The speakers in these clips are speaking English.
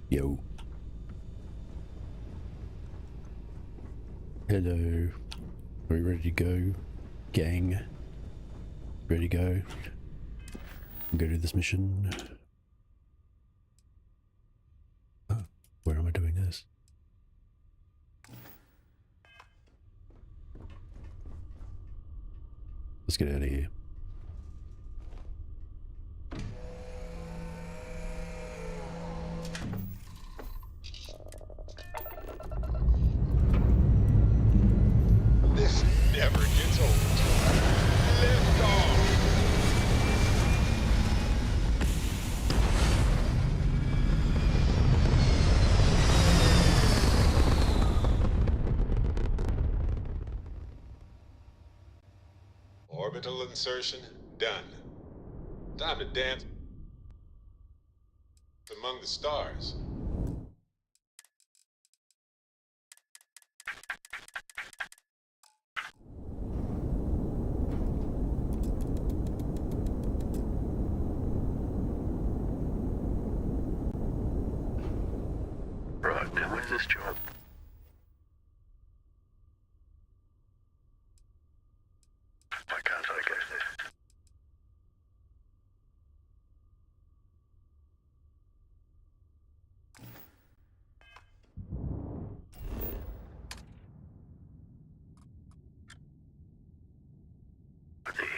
Yo. Hello. Are we ready to go? Gang. Ready to go? Go do this mission. Oh, where am I doing this? Let's get out of here. This never gets old. Lift off! Orbital insertion done. Time to dance among the stars. Right, now where's this job? Why can't I go there? Are they here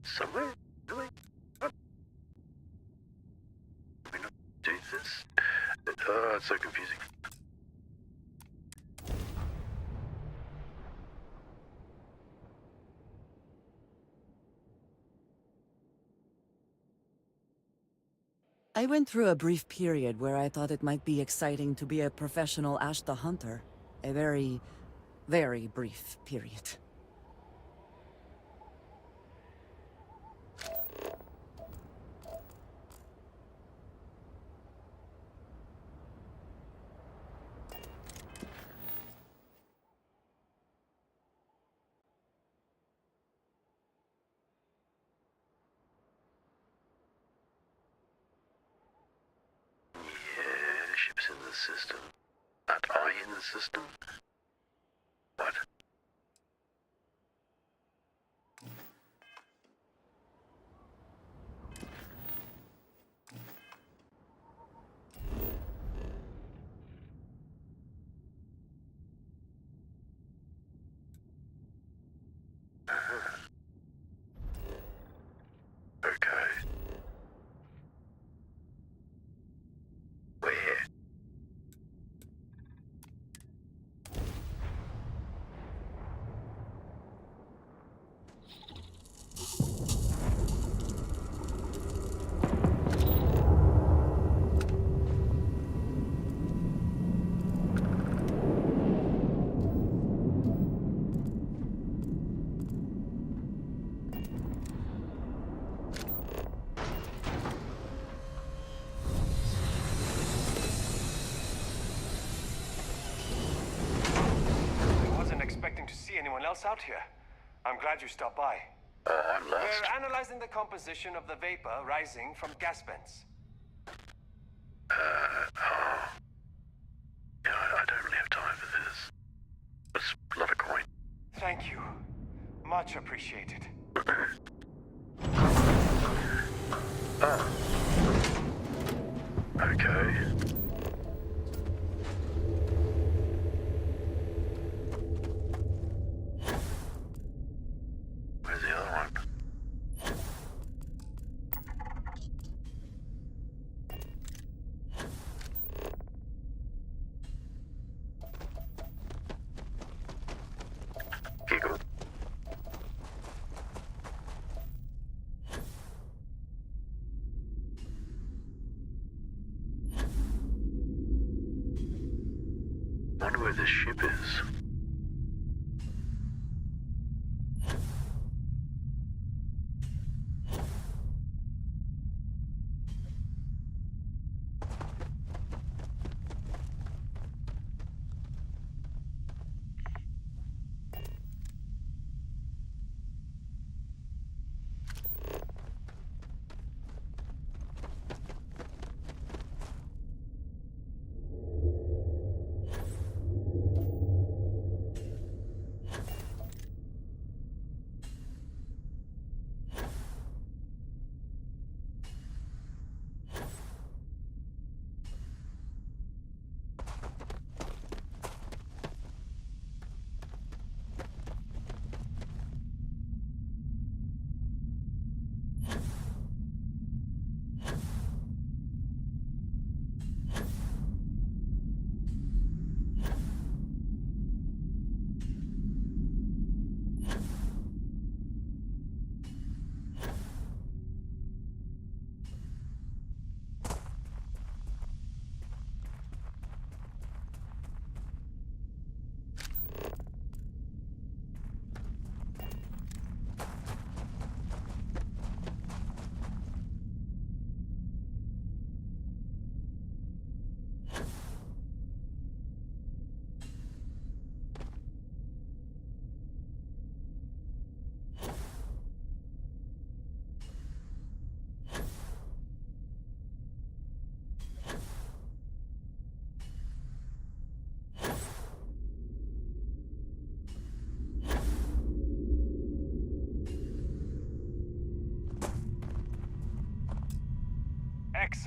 somewhere? Really? What? Are we not doing this? Oh, it's so confusing. I went through a brief period where I thought it might be exciting to be a professional Ashta hunter. A very, very brief period. Yeah, ships in the system. Aren't I in the system? What? Okay. Where? I wasn't expecting to see anyone else out here. I'm glad you stopped by. Oh, I'm lost. We're analyzing the composition of the vapor rising from gas vents. Oh. Yeah, I don't really have time for this. It's a lot of coin. Thank you. Much appreciated. Oh. Okay. Where's the other one? Giggle. Wonder where this ship is.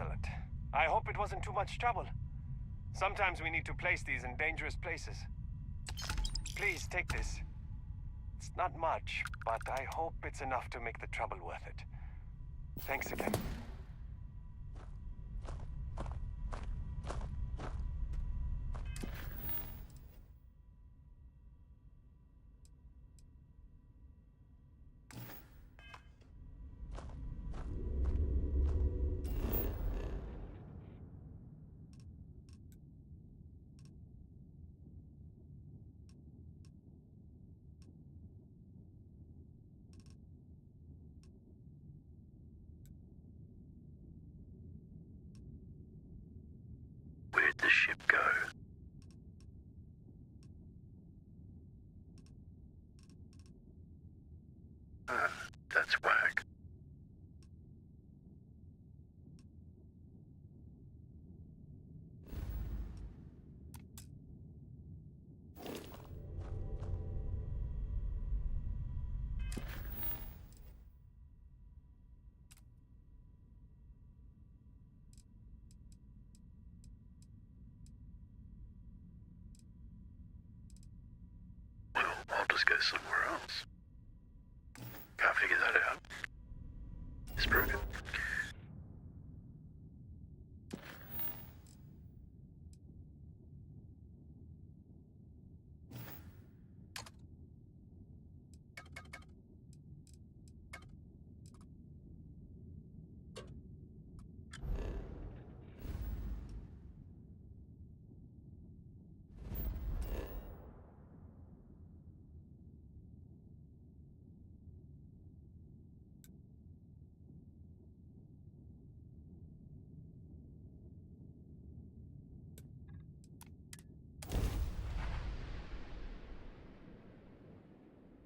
Excellent. I hope it wasn't too much trouble. Sometimes we need to place these in dangerous places. Please take this. It's not much, but I hope it's enough to make the trouble worth it. Thanks again. Where'd the ship go? Ah, that's whack. Well, I'll just go somewhere else. Can't figure that out. It's broken.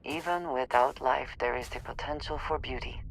Even without life, there is the potential for beauty.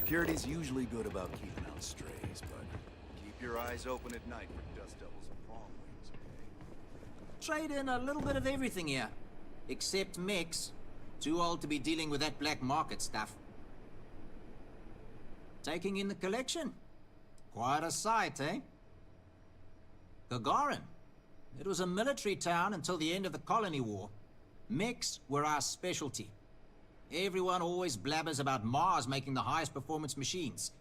Security's usually good about keeping out strays, but keep your eyes open at night for dust devils and prom wings, okay? Trade in a little bit of everything here. Except mechs. Too old to be dealing with that black market stuff. Taking in the collection. Quite a sight, eh? Gagarin. It was a military town until the end of the Colony War. Mechs were our specialty. Everyone always blabbers about Mars making the highest performance machines.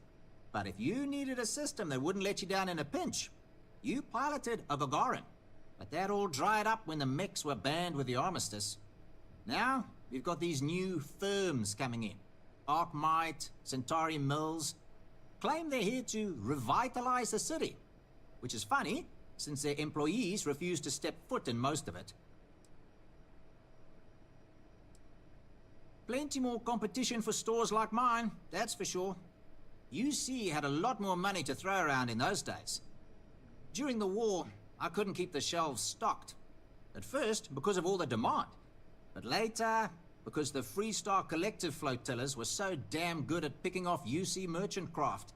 But if you needed a system that wouldn't let you down in a pinch, you piloted a Gagarin. But that all dried up when the mechs were banned with the armistice. Now, we've got these new firms coming in. Arkmite, Centauri Mills. Claim they're here to revitalize the city. Which is funny, since their employees refuse to step foot in most of it. Plenty more competition for stores like mine, that's for sure. UC had a lot more money to throw around in those days. During the war, I couldn't keep the shelves stocked. At first, because of all the demand. But later, because the Freestar Collective flotillas were so damn good at picking off UC merchant craft.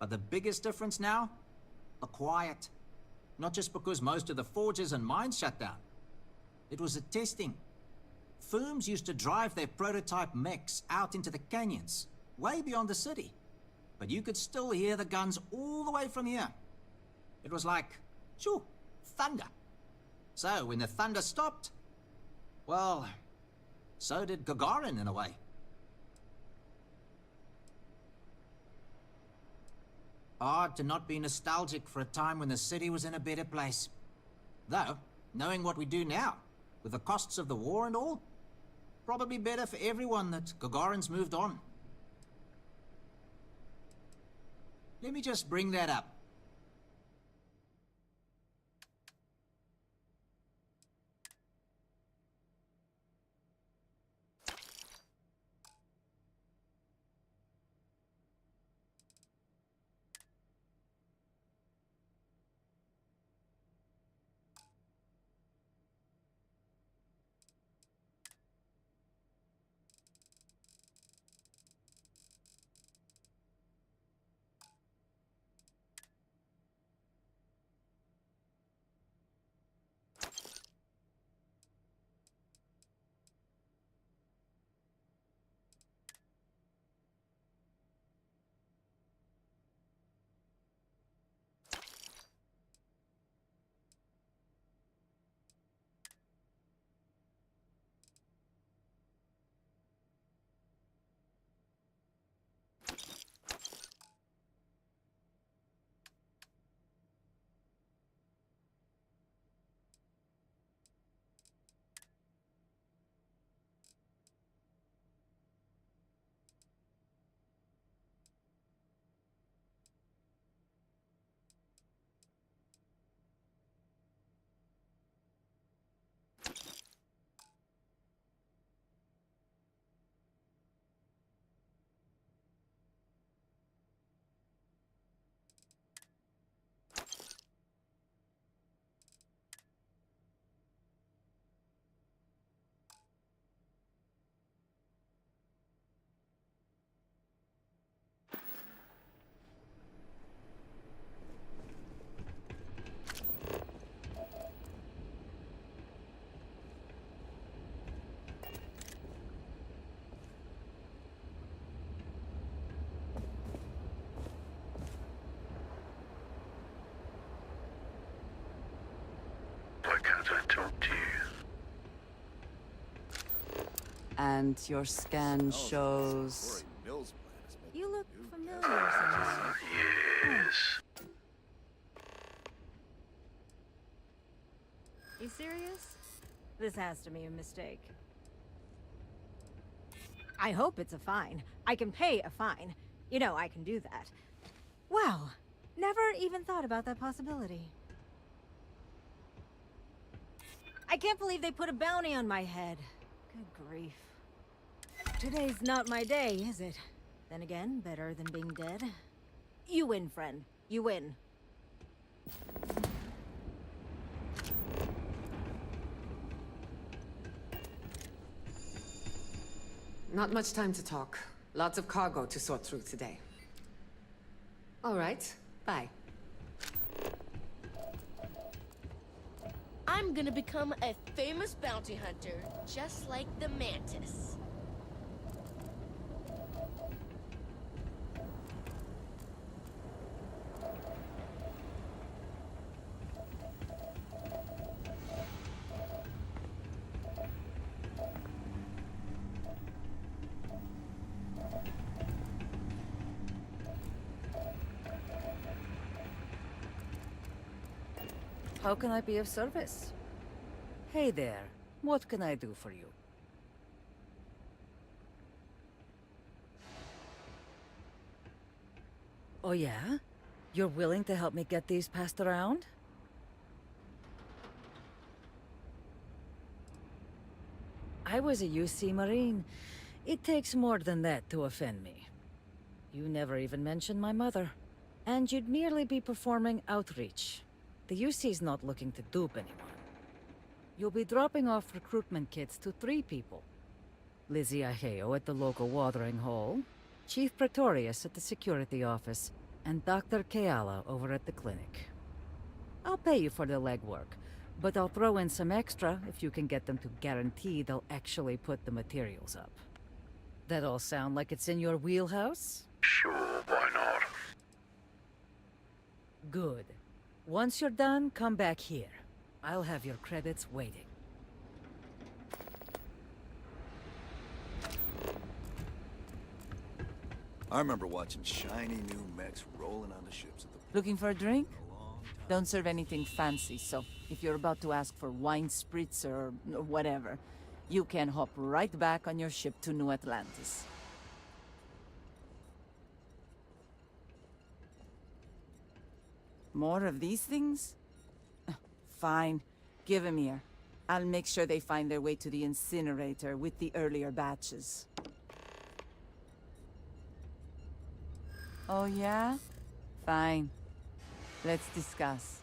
But the biggest difference now? The quiet. Not just because most of the forges and mines shut down. It was the testing. Firms used to drive their prototype mechs out into the canyons, way beyond the city. But you could still hear the guns all the way from here. It was like, shoo, thunder. So when the thunder stopped, well, so did Gagarin in a way. Hard to not be nostalgic for a time when the city was in a better place. Though, knowing what we do now, with the costs of the war and all, probably better for everyone that Gagarin's moved on. Let me just bring that up. Why can't I talk to you? And your scan shows... Mills plan is making You look new familiar casualties. somehow. Yes. You serious? This has to be a mistake. I hope it's a fine. I can pay a fine. You know, I can do that. Wow. Never even thought about that possibility. I can't believe they put a bounty on my head. Good grief. Today's not my day, is it? Then again, better than being dead. You win, friend. You win. Not much time to talk. Lots of cargo to sort through today. All right, bye. I'm gonna become a famous bounty hunter, just like the Mantis. How can I be of service? Hey there. What can I do for you? Oh yeah? You're willing to help me get these passed around? I was a UC Marine. It takes more than that to offend me. You never even mentioned my mother. And you'd merely be performing outreach. The UC's not looking to dupe anyone. You'll be dropping off recruitment kits to 3 people. Lizzie Aheo at the local watering hole, Chief Pretorius at the security office, and Dr. Keala over at the clinic. I'll pay you for the legwork, but I'll throw in some extra if you can get them to guarantee they'll actually put the materials up. That all sound like it's in your wheelhouse? Sure, why not? Good. Once you're done, come back here. I'll have your credits waiting. I remember watching shiny new mechs rolling onto ships at the Looking for a drink? a long time. Don't serve anything fancy, so if you're about to ask for wine spritz or whatever, you can hop right back on your ship to New Atlantis. More of these things? Fine. Give them here. I'll make sure they find their way to the incinerator with the earlier batches. Oh yeah? Fine. Let's discuss.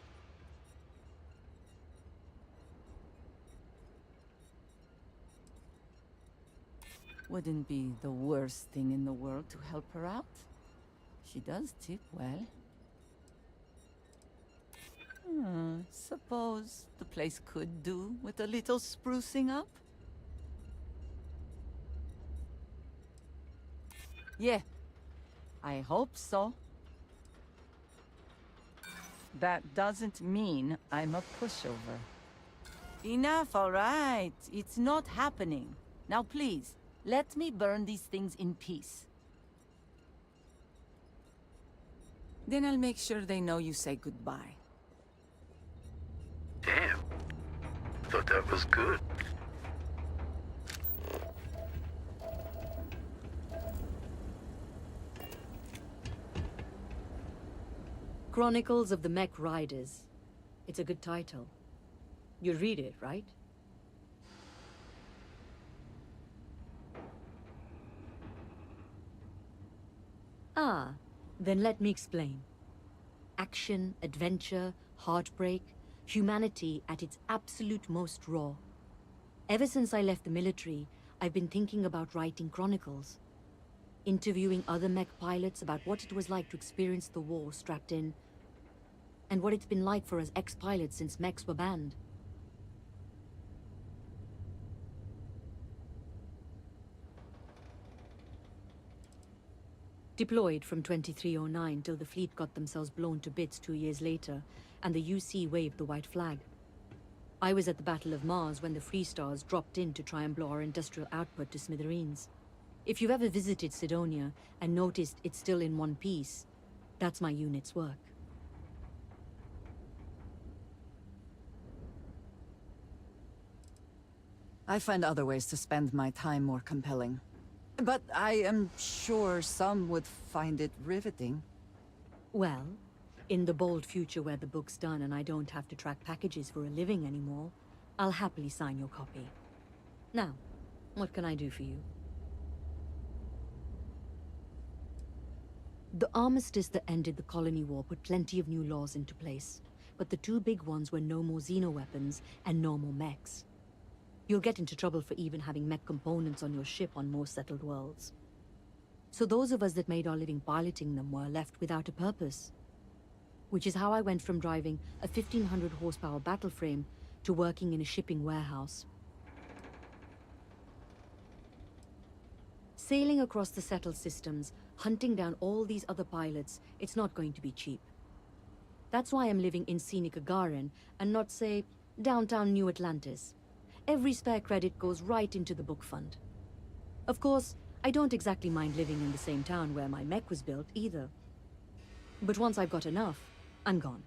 Wouldn't be the worst thing in the world to help her out. She does tip well. Suppose the place could do with a little sprucing up? Yeah, I hope so. That doesn't mean I'm a pushover. Enough, all right. It's not happening. Now please, let me burn these things in peace. Then I'll make sure they know you say goodbye. Damn. Thought that was good. Chronicles of the Mech Riders. It's a good title. You read it, right? Ah, then let me explain. Action, adventure, heartbreak, humanity at its absolute most raw. Ever since I left the military, I've been thinking about writing chronicles. Interviewing other mech pilots about what it was like to experience the war strapped in, and what it's been like for us ex-pilots since mechs were banned. Deployed from 2309 till the fleet got themselves blown to bits 2 years later, and the UC waved the white flag. I was at the Battle of Mars when the Free Stars dropped in to try and blow our industrial output to smithereens. If you've ever visited Sidonia and noticed it's still in one piece, that's my unit's work. I find other ways to spend my time more compelling. But I am sure some would find it riveting. Well, in the bold future where the book's done and I don't have to track packages for a living anymore, I'll happily sign your copy. Now, what can I do for you? The armistice that ended the colony war put plenty of new laws into place, but the two big ones were no more xeno-weapons and no more mechs. You'll get into trouble for even having mech components on your ship on most settled worlds. So those of us that made our living piloting them were left without a purpose. Which is how I went from driving a 1500 horsepower battle frame to working in a shipping warehouse. Sailing across the settled systems, hunting down all these other pilots, it's not going to be cheap. That's why I'm living in scenic Gagarin and not, say, downtown New Atlantis. Every spare credit goes right into the book fund. Of course, I don't exactly mind living in the same town where my mech was built either. But once I've got enough, I'm gone.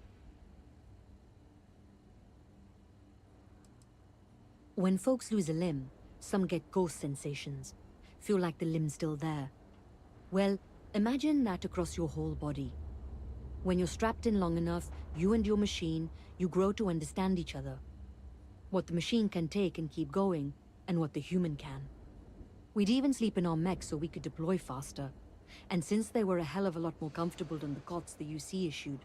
When folks lose a limb, some get ghost sensations. Feel like the limb's still there. Well, imagine that across your whole body. When you're strapped in long enough, you and your machine, you grow to understand each other. What the machine can take and keep going, and what the human can. We'd even sleep in our mechs so we could deploy faster. And since they were a hell of a lot more comfortable than the cots the UC issued,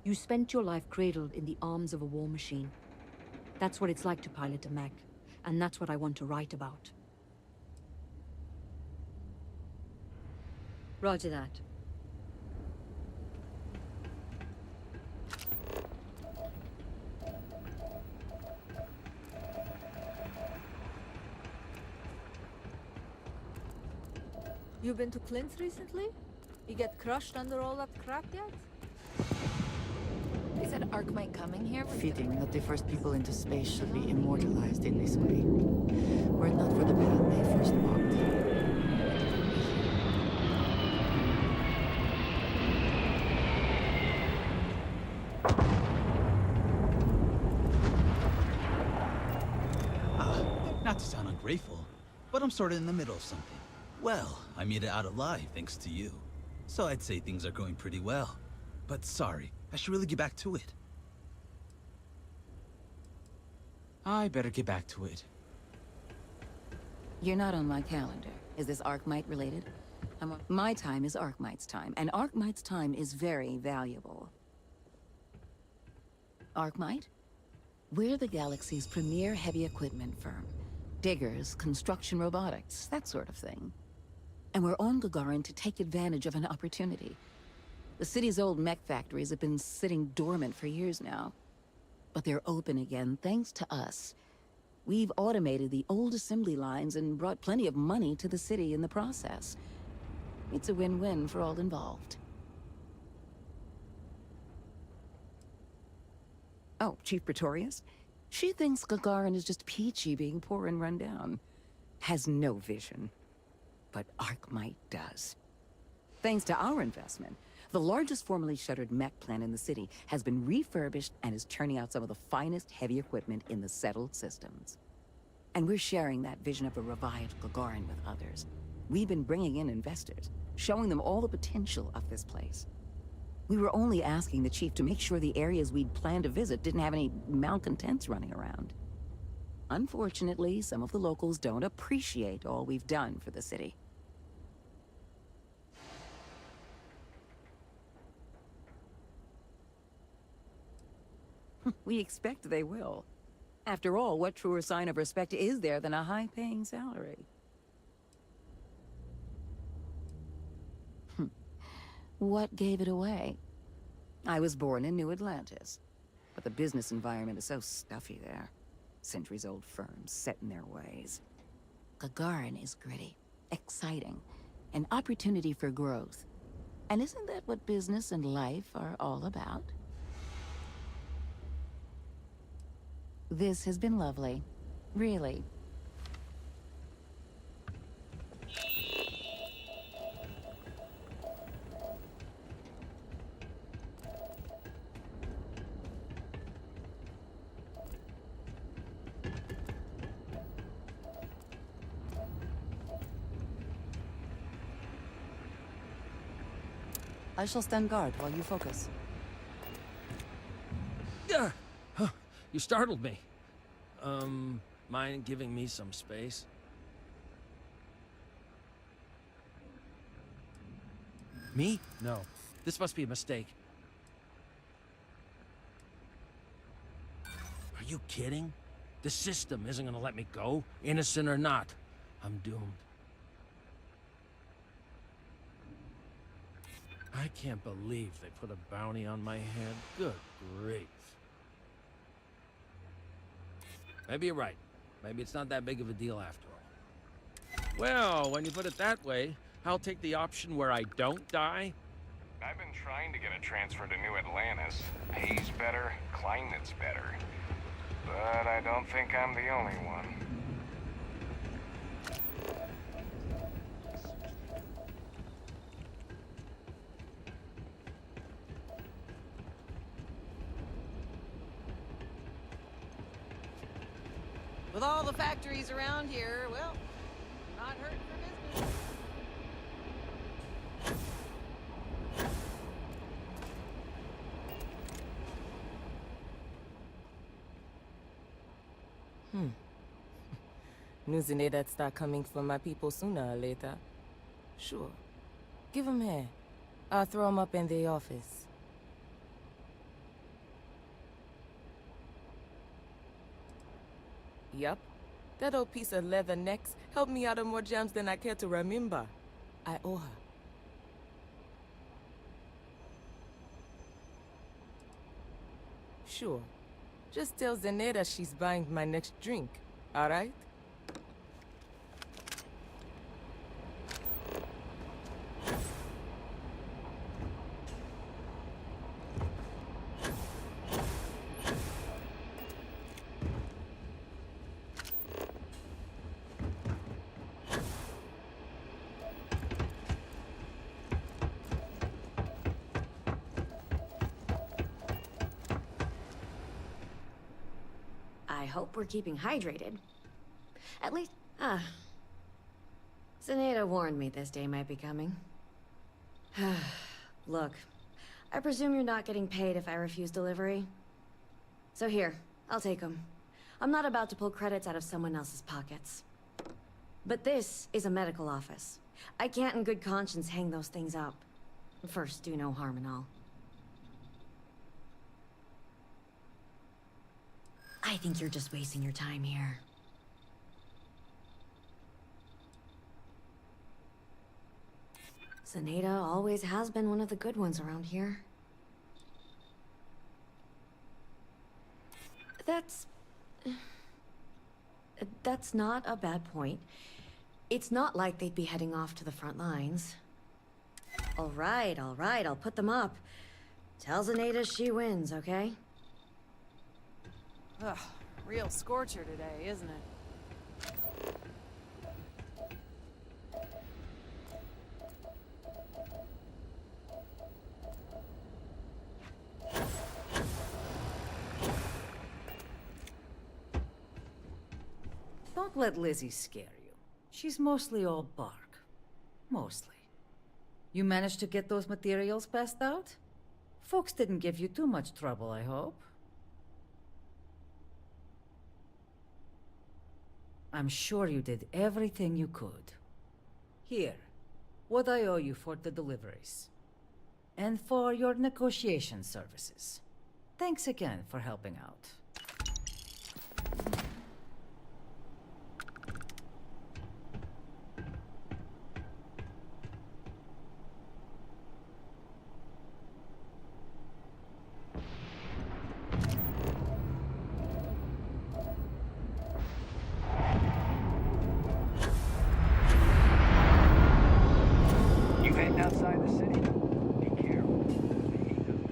you spent your life cradled in the arms of a war machine. That's what it's like to pilot a mech, and that's what I want to write about. Roger that. You been to Clint's recently? You get crushed under all that crap yet? Is that Arkmite coming here? Fitting that the first people into space should be immortalized in this way. Were it not for the path they first walked. Not to sound ungrateful, but I'm sort of in the middle of something. Well, I made it out alive thanks to you. So I'd say things are going pretty well. But sorry, I should really get back to it. I better get back to it. You're not on my calendar. Is this Arkmite related? My time is Arkmite's time, and Arkmite's time is very valuable. Arkmite? We're the galaxy's premier heavy equipment firm. Diggers, construction robotics, that sort of thing. And we're on Gagarin to take advantage of an opportunity. The city's old mech factories have been sitting dormant for years now. But they're open again thanks to us. We've automated the old assembly lines and brought plenty of money to the city in the process. It's a win-win for all involved. Oh, Chief Pretorius? She thinks Gagarin is just peachy being poor and run down. Has no vision. But Arkmite does. Thanks to our investment, the largest formerly shuttered mech plant in the city has been refurbished and is churning out some of the finest heavy equipment in the settled systems. And we're sharing that vision of a revived Gagarin with others. We've been bringing in investors, showing them all the potential of this place. We were only asking the chief to make sure the areas we'd planned to visit didn't have any malcontents running around. Unfortunately, some of the locals don't appreciate all we've done for the city. We expect they will. After all, what truer sign of respect is there than a high-paying salary? What gave it away? I was born in New Atlantis, but the business environment is so stuffy there. Centuries-old firms set in their ways. Gagarin is gritty, exciting, an opportunity for growth. And isn't that what business and life are all about? This has been lovely. Really. I shall stand guard while you focus. You startled me. Mind giving me some space? Me? No. This must be a mistake. Are you kidding? The system isn't gonna let me go, innocent or not. I'm doomed. I can't believe they put a bounty on my head. Good grief. Maybe you're right. Maybe it's not that big of a deal after all. Well, when you put it that way, I'll take the option where I don't die. I've been trying to get a transfer to New Atlantis. Pays better, climate's better. But I don't think I'm the only one. With all the factories around here, well, not hurting for business. News in there that start coming from my people sooner or later. Sure. Give 'em here. I'll throw 'em up in the office. Yup. That old piece of leather next helped me out of more jams than I care to remember. I owe her. Sure. Just tell Zeneda she's buying my next drink, alright? I hope we're keeping hydrated. At least, Zenaida warned me this day might be coming. Look, I presume you're not getting paid if I refuse delivery. So here, I'll take them. I'm not about to pull credits out of someone else's pockets. But this is a medical office. I can't in good conscience hang those things up. First, do no harm and all. I think you're just wasting your time here. Zenaida always has been one of the good ones around here. That's not a bad point. It's not like they'd be heading off to the front lines. All right, I'll put them up. Tell Zenaida she wins, okay? Ugh, real scorcher today, isn't it? Don't let Lizzie scare you. She's mostly all bark. Mostly. You managed to get those materials passed out? Folks didn't give you too much trouble, I hope. I'm sure you did everything you could. Here, what I owe you for the deliveries. And for your negotiation services. Thanks again for helping out. You heading outside the city? Be careful. The heat doesn't.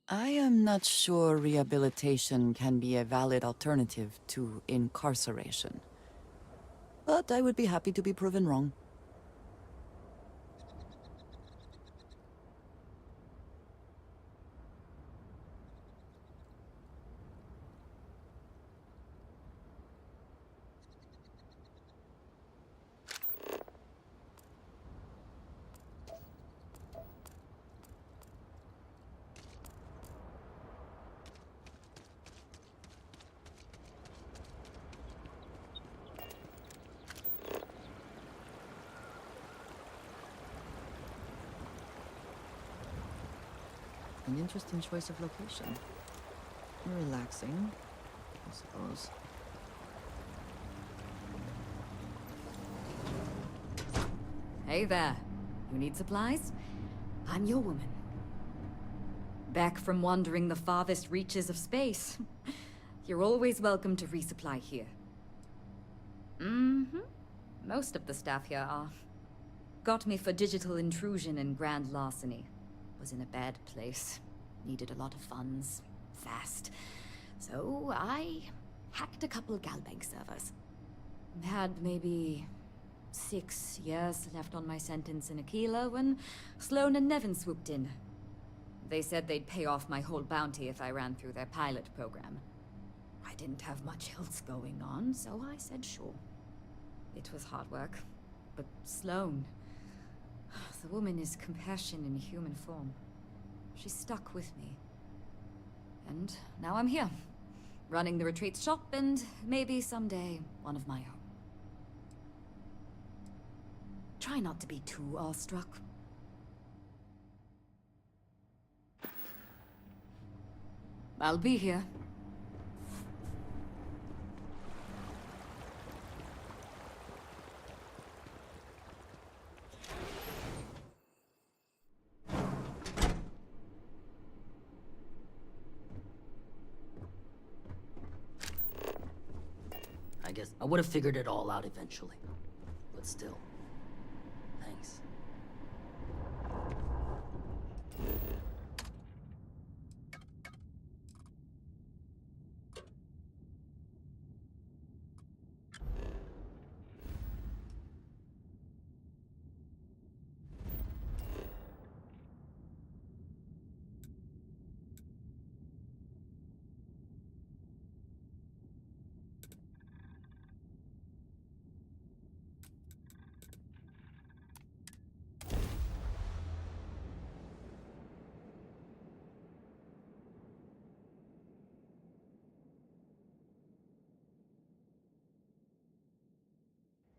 I am not sure rehabilitation can be a valid alternative to incarceration. But I would be happy to be proven wrong. An interesting choice of location. Relaxing, I suppose. Hey there. You need supplies? I'm your woman. Back from wandering the farthest reaches of space. You're always welcome to resupply here. Mm-hmm. Most of the staff here are. Got me for digital intrusion and grand larceny. Was in a bad place. Needed a lot of funds. Fast. So I hacked a couple Galbank servers. Had maybe 6 years left on my sentence in Aquila when Sloan and Nevin swooped in. They said they'd pay off my whole bounty if I ran through their pilot program. I didn't have much else going on, so I said sure. It was hard work, but Sloan... The woman is compassion in human form. She stuck with me. And now I'm here, running the retreat shop and maybe someday one of my own. Try not to be too awestruck. I'll be here. I guess I would have figured it all out eventually. But still, thanks.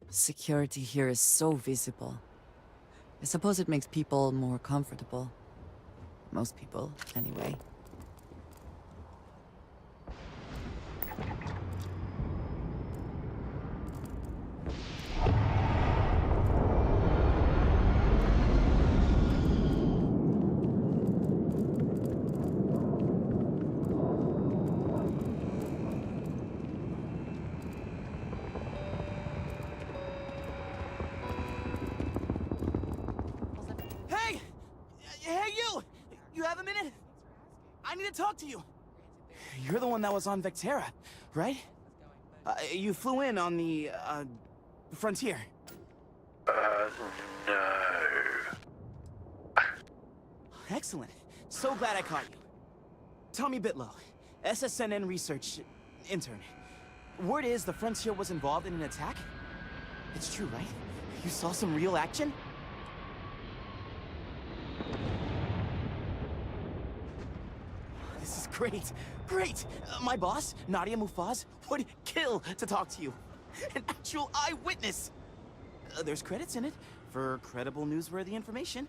Security here is so visible. I suppose it makes people more comfortable. Most people, anyway. Hey! Hey, you! You have a minute? I need to talk to you. You're the one that was on Vectera, right? You flew in on the, frontier. No. Excellent. So glad I caught you. Tommy Bitlow, SSNN research intern. Word is the Frontier was involved in an attack? It's true, right? You saw some real action? This is great. Great! My boss, Nadia Mufaz, would kill to talk to you. An actual eyewitness! There's credits in it for credible, newsworthy information.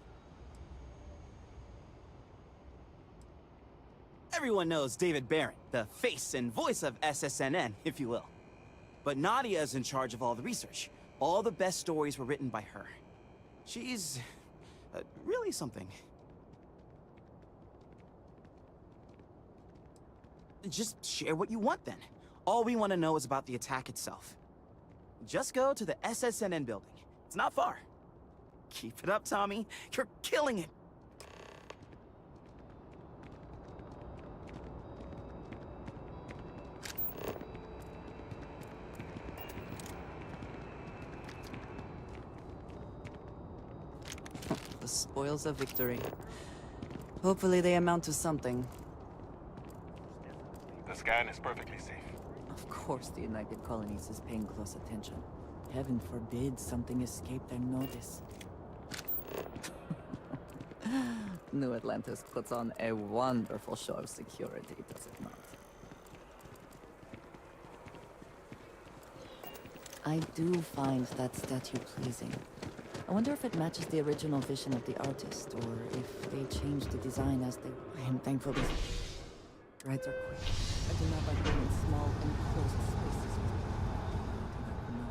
Everyone knows David Barron, the face and voice of SSNN, if you will. But Nadia is in charge of all the research. All the best stories were written by her. She's... really something. Just share what you want, then. All we want to know is about the attack itself. Just go to the SSNN building. It's not far. Keep it up, Tommy. You're killing it. The spoils of victory. Hopefully they amount to something. The scan is perfectly safe. Of course the United Colonies is paying close attention. Heaven forbid something escape their notice. New Atlantis puts on a wonderful show of security, does it not? I do find that statue pleasing. I wonder if it matches the original vision of the artist, or if they changed the design as they... I am thankful these rides are quick. I do not like being in small, enclosed spaces. I do not know.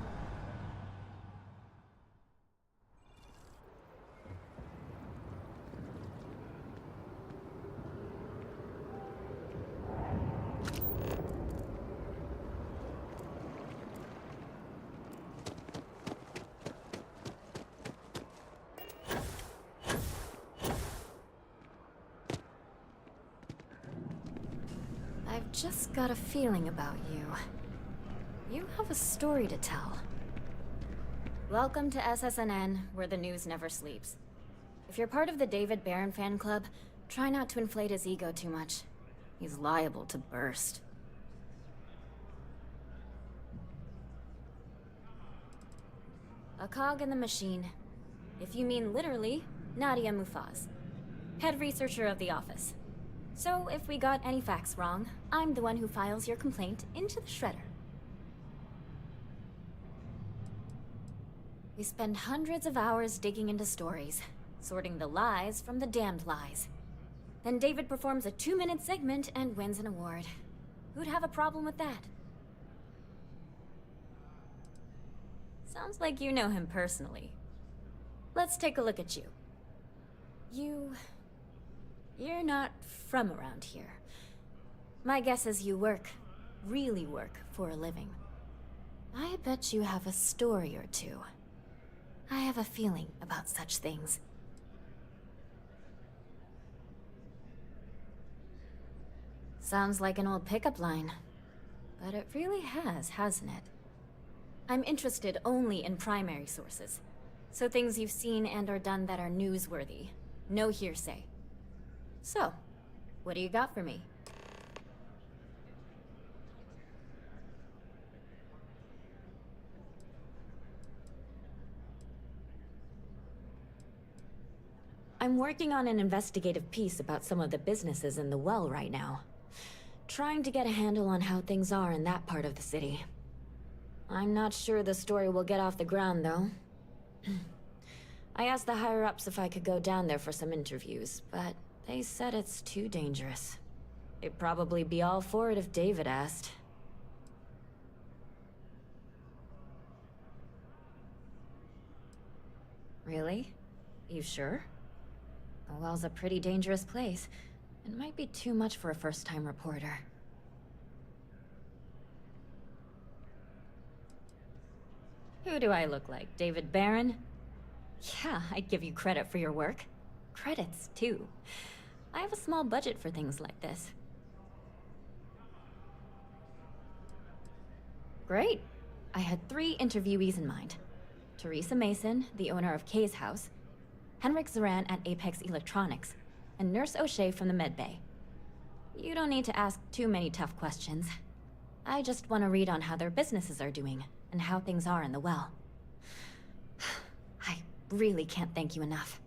I've just got a feeling about you. You have a story to tell. Welcome to SSNN, where the news never sleeps. If you're part of the David Barron fan club, try not to inflate his ego too much. He's liable to burst. A cog in the machine. If you mean literally, Nadia Mufaz, head researcher of the office. So if we got any facts wrong, I'm the one who files your complaint into the shredder. We spend hundreds of hours digging into stories, sorting the lies from the damned lies. Then David performs a 2-minute segment and wins an award. Who'd have a problem with that? Sounds like you know him personally. Let's take a look at you. You're not from around here. My guess is you really work for a living. I bet you have a story or two. I have a feeling about such things. Sounds like an old pickup line. But it really has, hasn't it? I'm interested only in primary sources. So things you've seen and or done that are newsworthy. No hearsay. So, what do you got for me? I'm working on an investigative piece about some of the businesses in the well right now. Trying to get a handle on how things are in that part of the city. I'm not sure the story will get off the ground, though. I asked the higher-ups if I could go down there for some interviews, but they said it's too dangerous. They'd probably be all for it if David asked. Really? You sure? The well's a pretty dangerous place. It might be too much for a first-time reporter. Who do I look like? David Barron? Yeah, I'd give you credit for your work. Credits, too. I have a small budget for things like this. Great. I had 3 interviewees in mind. Teresa Mason, the owner of Kay's house, Henrik Zoran at Apex Electronics, and Nurse O'Shea from the medbay. You don't need to ask too many tough questions. I just want to read on how their businesses are doing, and how things are in the well. I really can't thank you enough.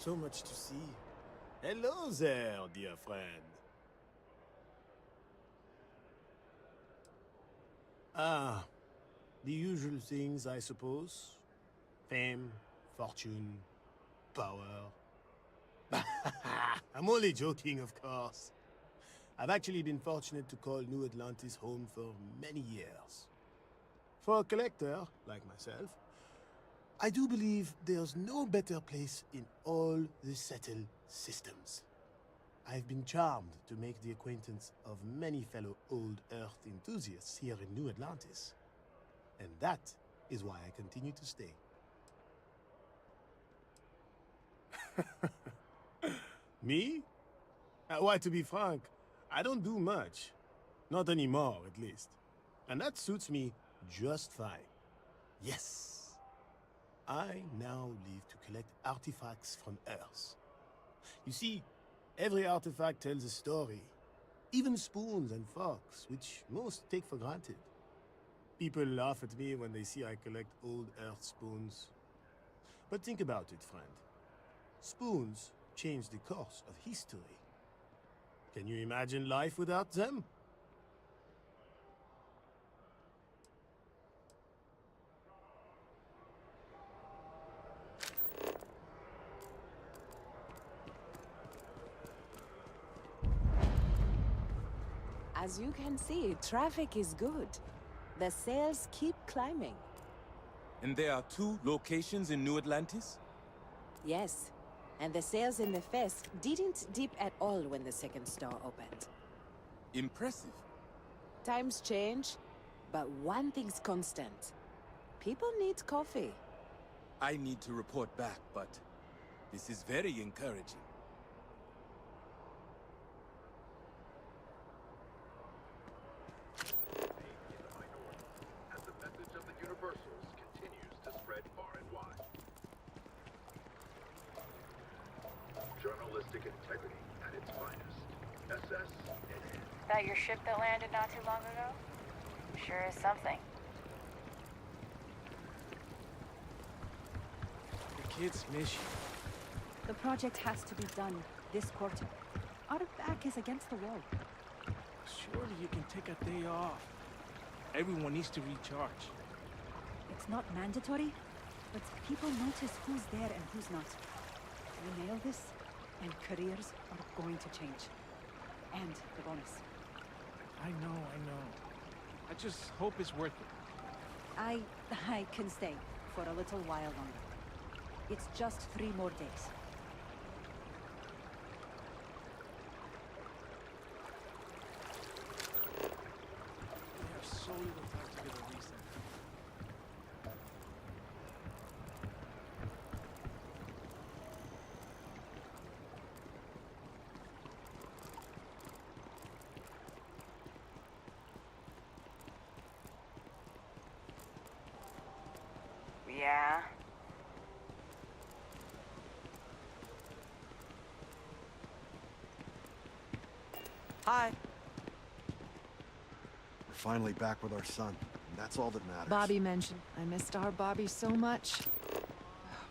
So much to see. Hello there, dear friend. Ah, the usual things, I suppose. Fame, fortune, power. I'm only joking, of course. I've actually been fortunate to call New Atlantis home for many years. For a collector, like myself, I do believe there's no better place in all the settled systems. I've been charmed to make the acquaintance of many fellow old Earth enthusiasts here in New Atlantis. And that is why I continue to stay. Me? Why, to be frank, I don't do much. Not anymore, at least. And that suits me just fine. Yes. I now live to collect artifacts from Earth. You see, every artifact tells a story. Even spoons and forks, which most take for granted. People laugh at me when they see I collect old Earth spoons. But think about it, friend. Spoons change the course of history. Can you imagine life without them? As you can see, traffic is good. The sales keep climbing. And there are 2 locations in New Atlantis? Yes, and the sales in the fest didn't dip at all when the second store opened. Impressive. Times change, but one thing's constant. People need coffee. I need to report back, but this is very encouraging. As the message of the Universals continues to spread far and wide. Journalistic integrity at its finest. SSNN. That your ship that landed not too long ago? Sure is something. The kids miss you. The project has to be done this quarter. Our back is against the wall. Surely you can take a day off. Everyone needs to recharge. It's not mandatory, but people notice who's there and who's not. We nail this, and careers are going to change. And the bonus. I know. I just hope it's worth it. I can stay for a little while longer. It's just 3 more days. We have so little time to get a reset. Yeah. Hi. We're finally back with our son, and that's all that matters. Bobby mentioned. I missed our Bobby so much.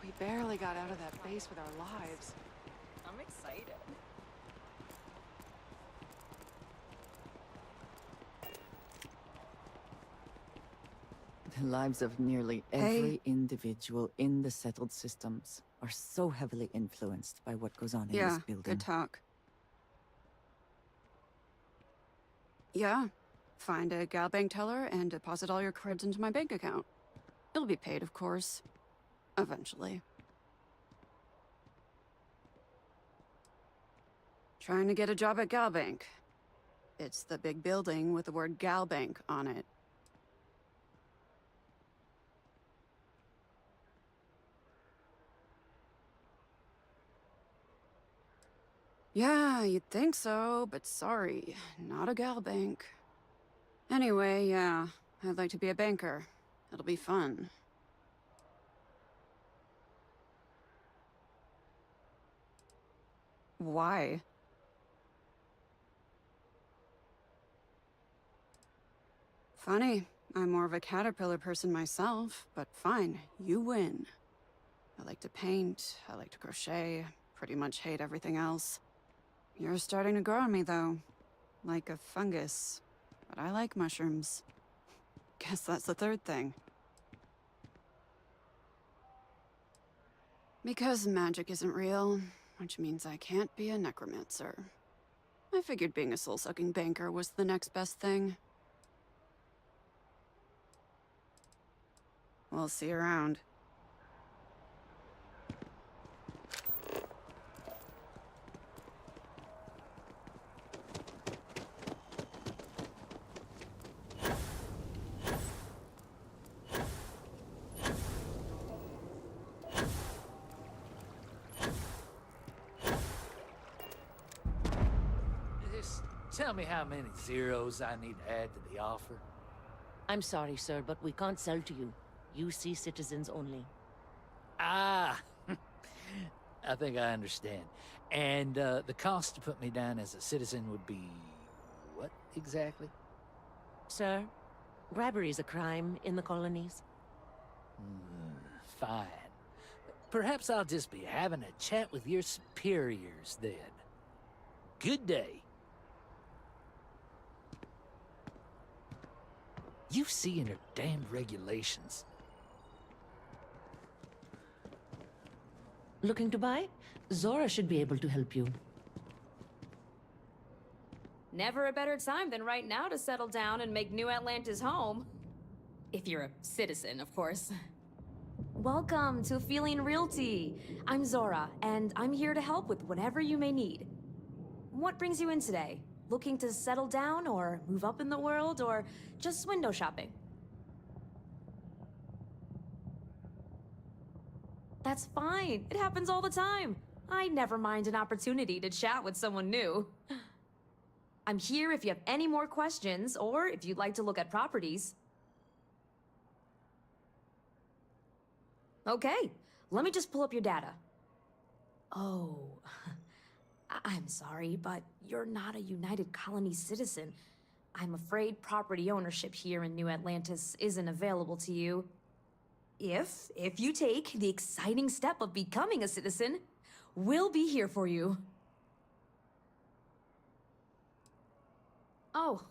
We barely got out of that base with our lives. I'm excited. The lives of nearly every individual in the settled systems are so heavily influenced by what goes on in this building. Good talk. Yeah. Find a gal bank teller and deposit all your creds into my bank account. It'll be paid, of course. Eventually. Trying to get a job at Gal Bank. It's the big building with the word Gal Bank on it. Yeah, you'd think so, but sorry, not a gal bank. Anyway, yeah, I'd like to be a banker. It'll be fun. Why? Funny, I'm more of a caterpillar person myself, but fine, you win. I like to paint, I like to crochet, pretty much hate everything else. You're starting to grow on me, though. Like a fungus. But I like mushrooms. Guess that's the third thing. Because magic isn't real, which means I can't be a necromancer. I figured being a soul-sucking banker was the next best thing. We'll see you around. Just tell me how many zeros I need to add to the offer. I'm sorry, sir, but we can't sell to you. UC citizens only. Ah, I think I understand. And the cost to put me down as a citizen would be what exactly? Sir, robbery is a crime in the colonies. Fine. Perhaps I'll just be having a chat with your superiors then. Good day. UC and her damned regulations. Looking to buy? Zora should be able to help you. Never a better time than right now to settle down and make New Atlantis home. If you're a citizen, of course. Welcome to Feeling Realty. I'm Zora, and I'm here to help with whatever you may need. What brings you in today? Looking to settle down, or move up in the world, or just window shopping? That's fine. It happens all the time. I never mind an opportunity to chat with someone new. I'm here if you have any more questions, or if you'd like to look at properties. Okay, let me just pull up your data. Oh, I'm sorry, but you're not a United Colony citizen. I'm afraid property ownership here in New Atlantis isn't available to you. If you take the exciting step of becoming a citizen, we'll be here for you. Oh,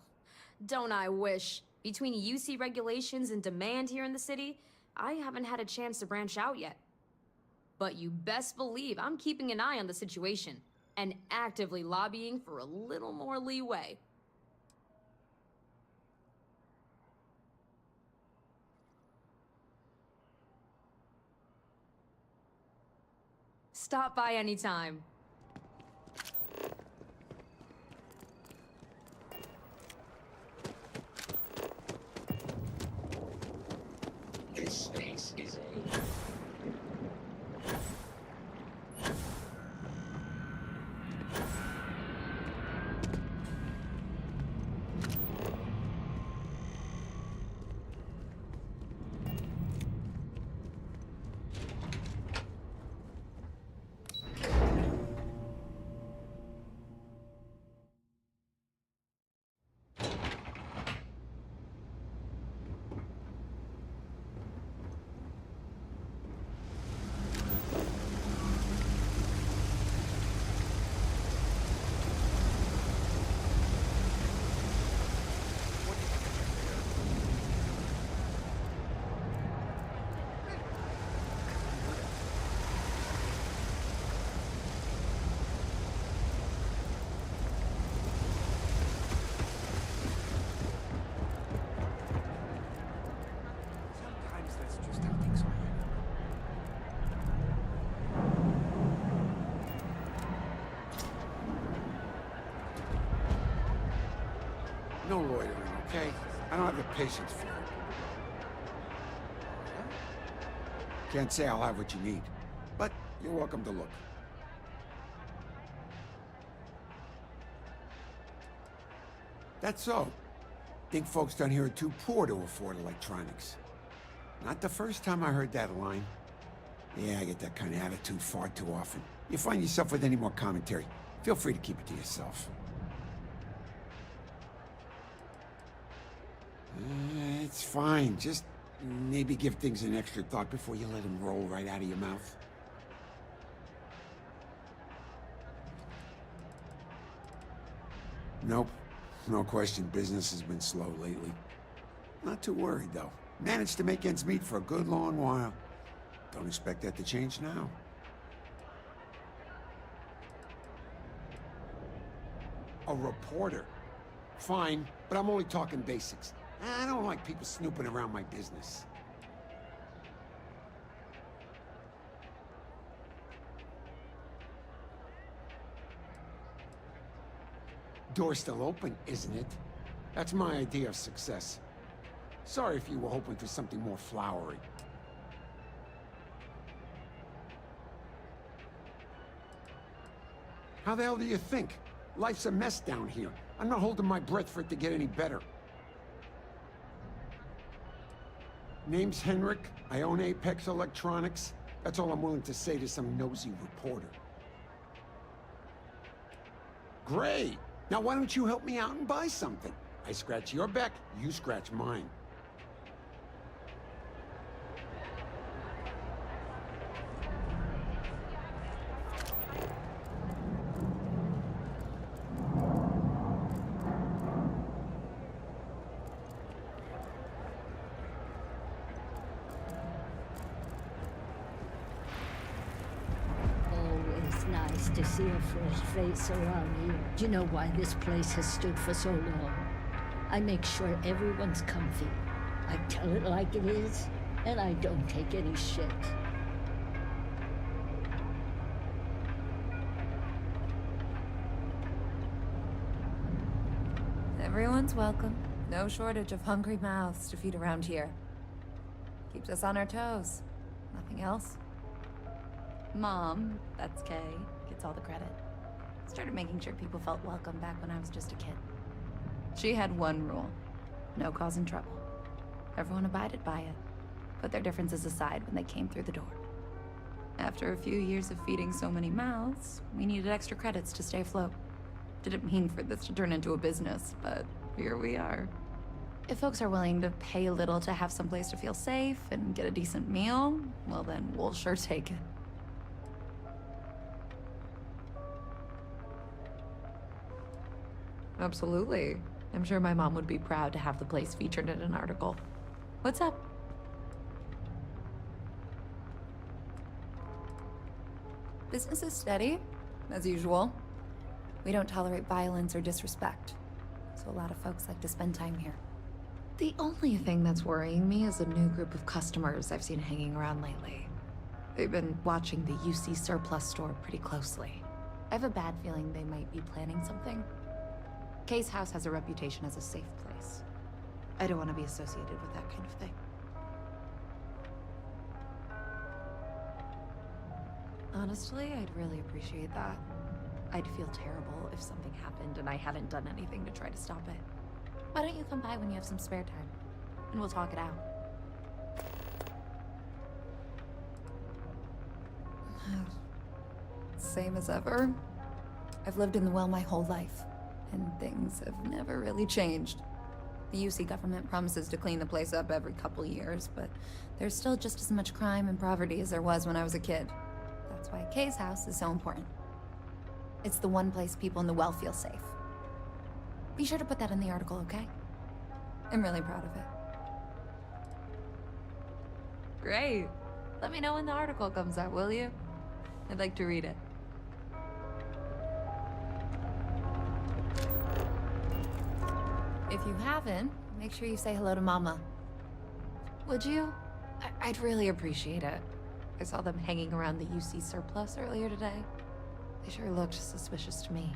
don't I wish. Between UC regulations and demand here in the city, I haven't had a chance to branch out yet. But you best believe I'm keeping an eye on the situation and actively lobbying for a little more leeway. Stop by anytime. This space is a... No loitering, okay? I don't have the patience for it. Can't say I'll have what you need, but you're welcome to look. That's so. Think folks down here are too poor to afford electronics. Not the first time I heard that line. Yeah, I get that kind of attitude far too often. You find yourself with any more commentary, feel free to keep it to yourself. It's fine. Just maybe give things an extra thought before you let them roll right out of your mouth. Nope. No question, business has been slow lately. Not too worried, though. Managed to make ends meet for a good long while. Don't expect that to change now. A reporter. Fine, but I'm only talking basics. I don't like people snooping around my business. Door's still open, isn't it? That's my idea of success. Sorry if you were hoping for something more flowery. How the hell do you think? Life's a mess down here. I'm not holding my breath for it to get any better. Name's Henrik. I own Apex Electronics. That's all I'm willing to say to some nosy reporter. Great! Now why don't you help me out and buy something? I scratch your back, you scratch mine. Nice to see a fresh face around here. Do you know why this place has stood for so long? I make sure everyone's comfy. I tell it like it is, and I don't take any shit. Everyone's welcome. No shortage of hungry mouths to feed around here. Keeps us on our toes. Nothing else. Mom, that's Kay, gets all the credit. Started making sure people felt welcome back when I was just a kid. She had one rule: no causing trouble. Everyone abided by it, put their differences aside when they came through the door. After a few years of feeding so many mouths, we needed extra credits to stay afloat. Didn't mean for this to turn into a business, but here we are. If folks are willing to pay a little to have someplace to feel safe and get a decent meal, well then, we'll sure take it. Absolutely. I'm sure my mom would be proud to have the place featured in an article. What's up? Business is steady, as usual. We don't tolerate violence or disrespect, so a lot of folks like to spend time here. The only thing that's worrying me is a new group of customers I've seen hanging around lately. They've been watching the UC Surplus store pretty closely. I have a bad feeling they might be planning something. Kay's house has a reputation as a safe place. I don't want to be associated with that kind of thing. Honestly, I'd really appreciate that. I'd feel terrible if something happened and I hadn't done anything to try to stop it. Why don't you come by when you have some spare time? And we'll talk it out. Same as ever. I've lived in the well my whole life, and things have never really changed. The UC government promises to clean the place up every couple years, but there's still just as much crime and poverty as there was when I was a kid. That's why Kay's house is so important. It's the one place people in the well feel safe. Be sure to put that in the article, okay? I'm really proud of it. Great. Let me know when the article comes out, will you? I'd like to read it. If you haven't, make sure you say hello to Mama. Would you? I'd really appreciate it. I saw them hanging around the UC Surplus earlier today. They sure looked suspicious to me.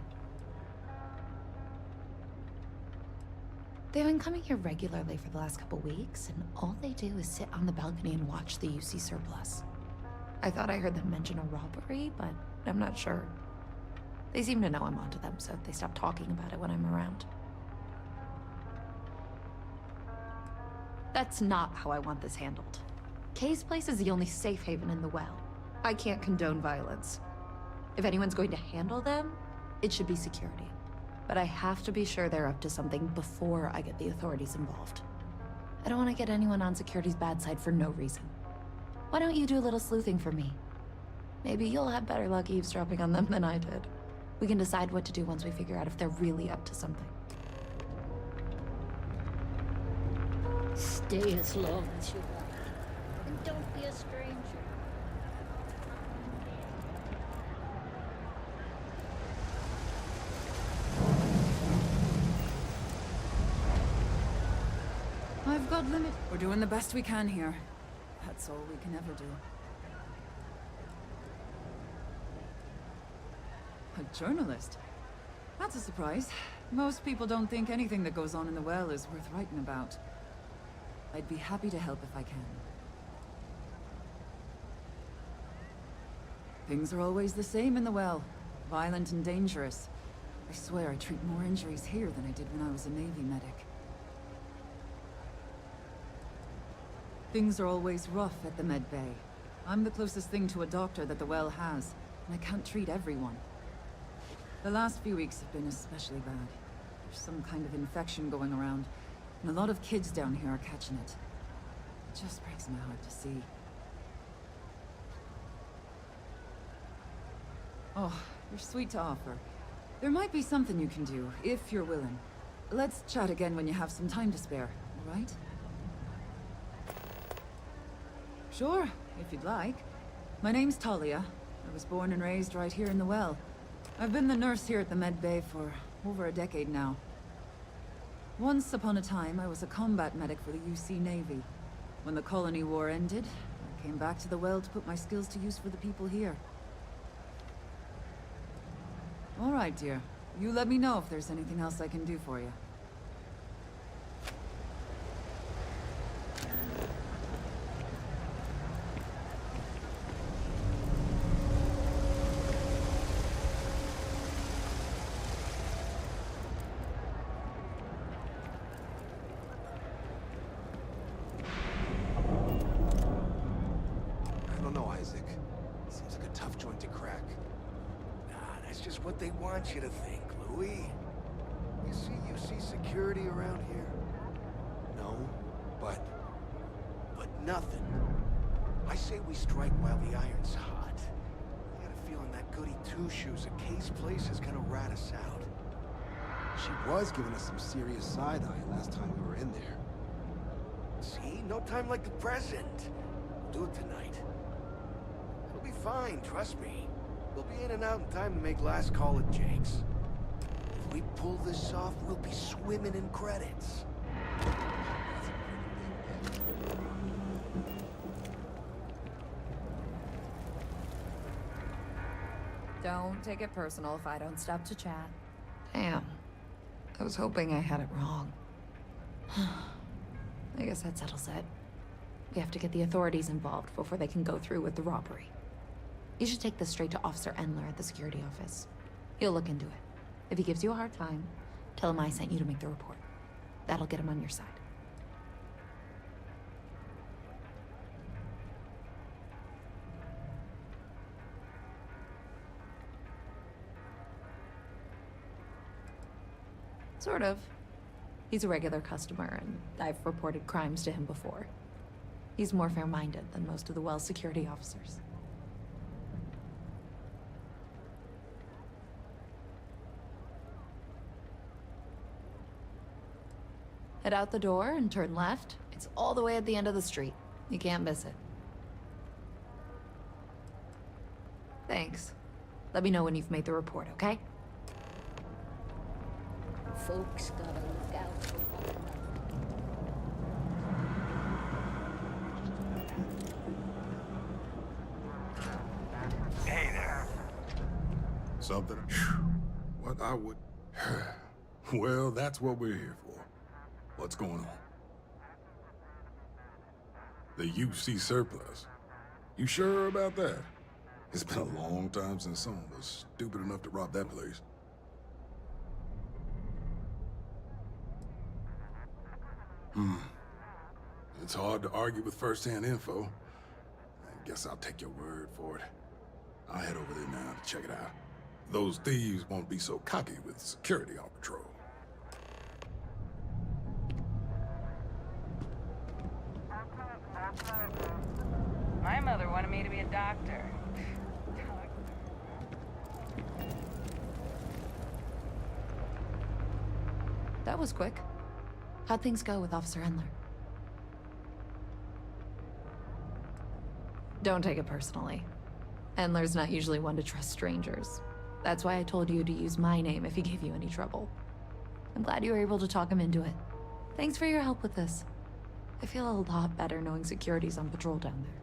They've been coming here regularly for the last couple weeks, and all they do is sit on the balcony and watch the UC Surplus. I thought I heard them mention a robbery, but I'm not sure. They seem to know I'm onto them, so they stop talking about it when I'm around. That's not how I want this handled. Kay's place is the only safe haven in the well. I can't condone violence. If anyone's going to handle them, it should be security. But I have to be sure they're up to something before I get the authorities involved. I don't want to get anyone on security's bad side for no reason. Why don't you do a little sleuthing for me? Maybe you'll have better luck eavesdropping on them than I did. We can decide what to do once we figure out if they're really up to something. Stay as long as you like. And don't be a stranger. I've got limit. We're doing the best we can here. That's all we can ever do. A journalist? That's a surprise. Most people don't think anything that goes on in the well is worth writing about. I'd be happy to help if I can. Things are always the same in the well. Violent and dangerous. I swear I treat more injuries here than I did when I was a Navy medic. Things are always rough at the med bay. I'm the closest thing to a doctor that the well has, and I can't treat everyone. The last few weeks have been especially bad. There's some kind of infection going around, and a lot of kids down here are catching it. It just breaks my heart to see. Oh, you're sweet to offer. There might be something you can do, if you're willing. Let's chat again when you have some time to spare, all right? Sure, if you'd like. My name's Talia. I was born and raised right here in the well. I've been the nurse here at the med bay for over a decade now. Once upon a time, I was a combat medic for the UC Navy. When the colony war ended, I came back to the well to put my skills to use for the people here. All right, dear. You let me know if there's anything else I can do for you. What they want you to think, Louis. You see UC security around here? No, but nothing. I say we strike while the iron's hot. I got a feeling that goody two-shoes at Kay's place is gonna rat us out. She was giving us some serious side-eye last time we were in there. See? No time like the present. We'll do it tonight. It'll be fine, trust me. We'll be in and out in time to make last call at Jake's. If we pull this off, we'll be swimming in credits. Don't take it personal if I don't stop to chat. Damn. I was hoping I had it wrong. I guess that settles it. We have to get the authorities involved before they can go through with the robbery. You should take this straight to Officer Endler at the security office. He'll look into it. If he gives you a hard time, tell him I sent you to make the report. That'll get him on your side. Sort of. He's a regular customer, and I've reported crimes to him before. He's more fair-minded than most of the Wells security officers. Head out the door and turn left. It's all the way at the end of the street. You can't miss it. Thanks. Let me know when you've made the report, okay? Folks gotta look out for one another. Hey there. Something? What I would... Well, that's what we're here for. What's going on? The UC surplus. You sure about that? It's been a long time since someone was stupid enough to rob that place. It's hard to argue with first-hand info. I guess I'll take your word for it. I'll head over there now to check it out. Those thieves won't be so cocky with security on patrol. My mother wanted me to be a doctor. That was quick. How'd things go with Officer Endler? Don't take it personally. Endler's not usually one to trust strangers. That's why I told you to use my name if he gave you any trouble. I'm glad you were able to talk him into it. Thanks for your help with this. I feel a lot better knowing security's on patrol down there.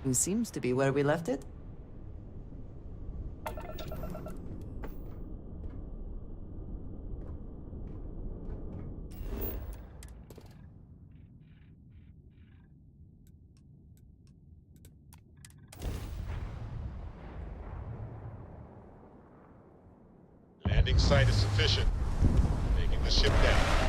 It seems to be where we left it. Landing site is sufficient. Taking the ship down.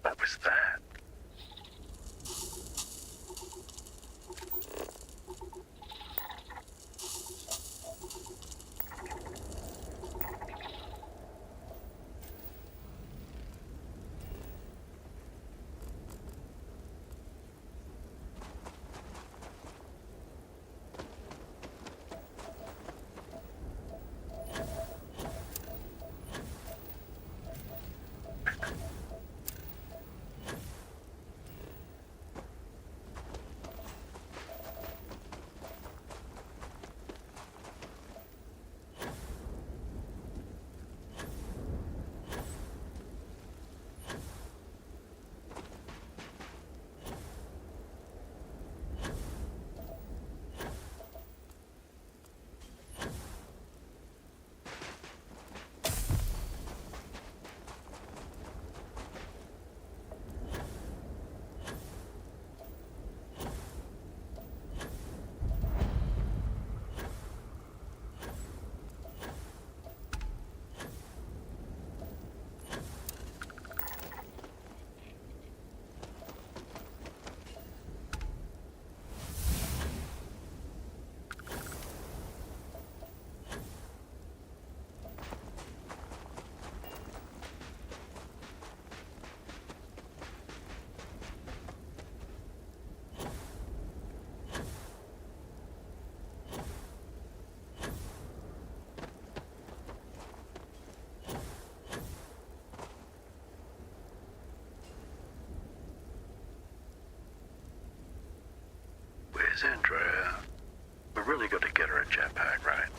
What was that? Alexandria. We really got to get her a jetpack, right?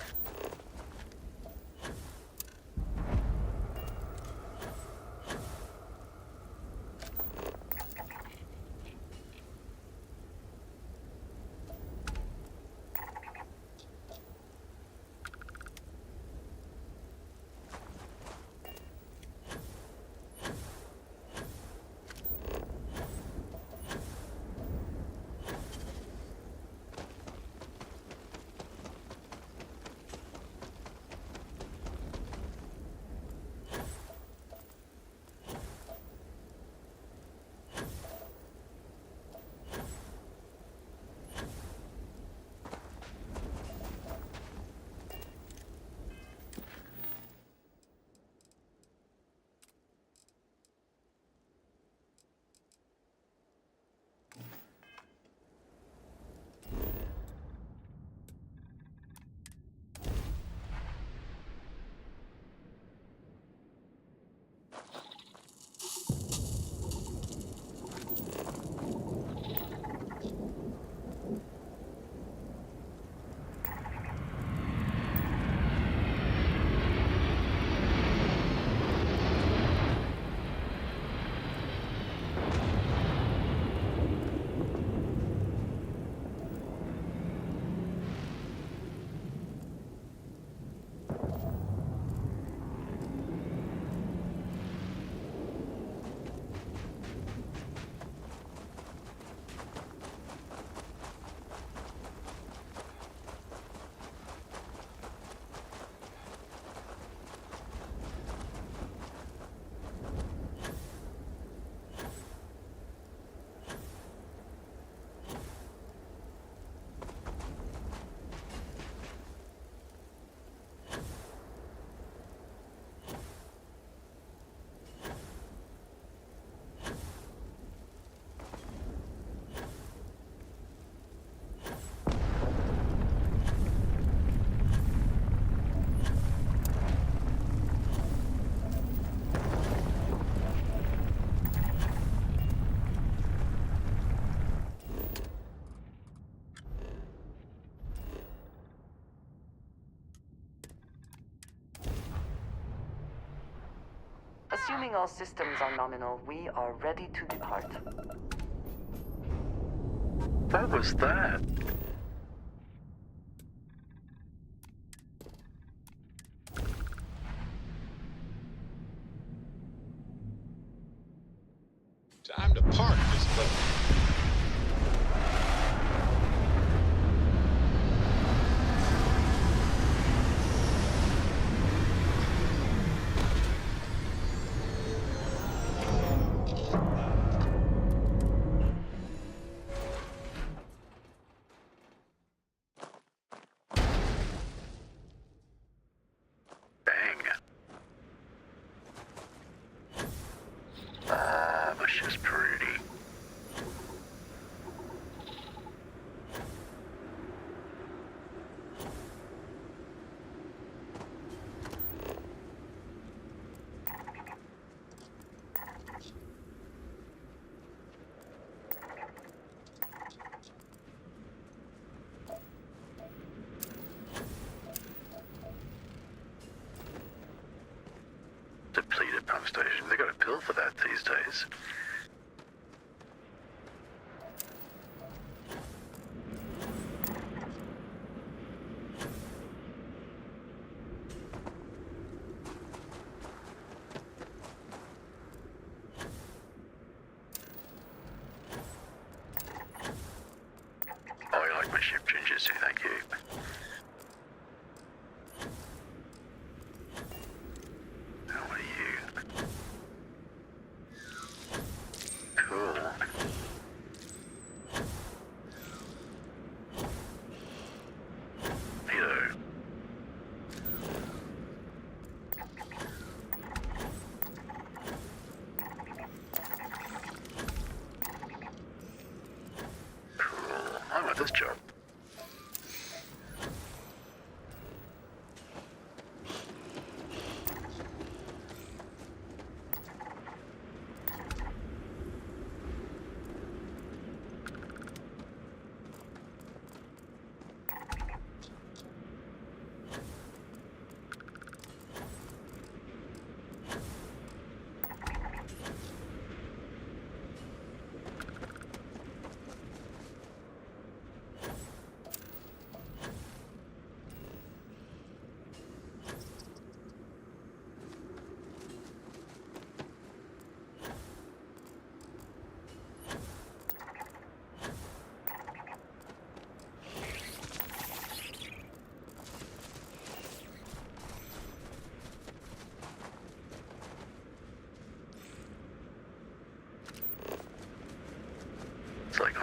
Assuming all systems are nominal, we are ready to depart. What was that? Time to park this boat. She's pretty. Depleted pump station. They got a pill for that these days. Oh, you like my ship Jinjitsu, thank you. How are you?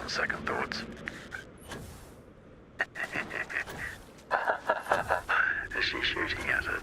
on second thoughts. Is she shooting at it?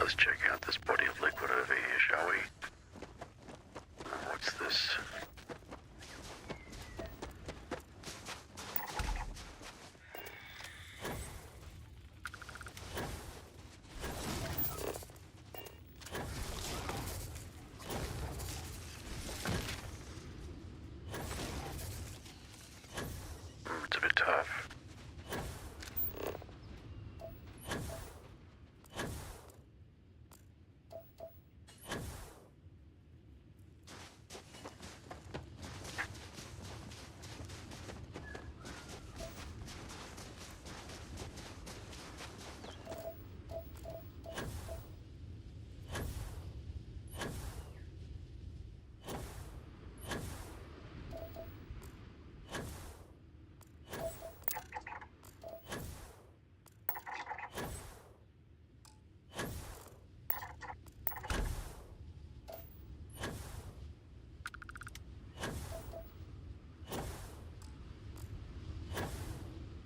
Let's check out this body of liquid over here, shall we? What's this? It's a bit tough.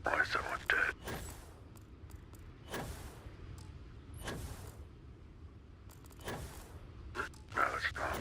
Why is that one dead? No, it's not.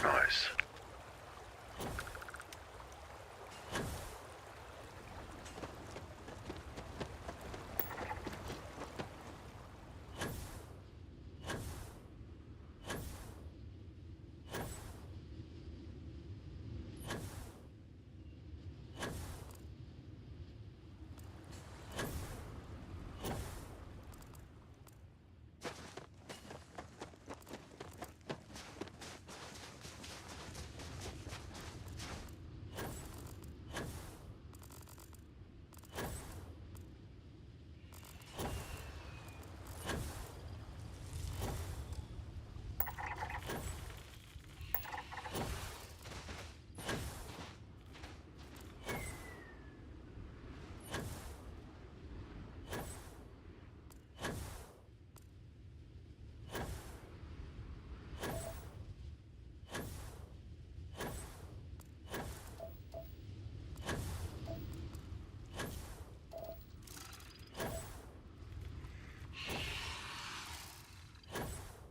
Nice.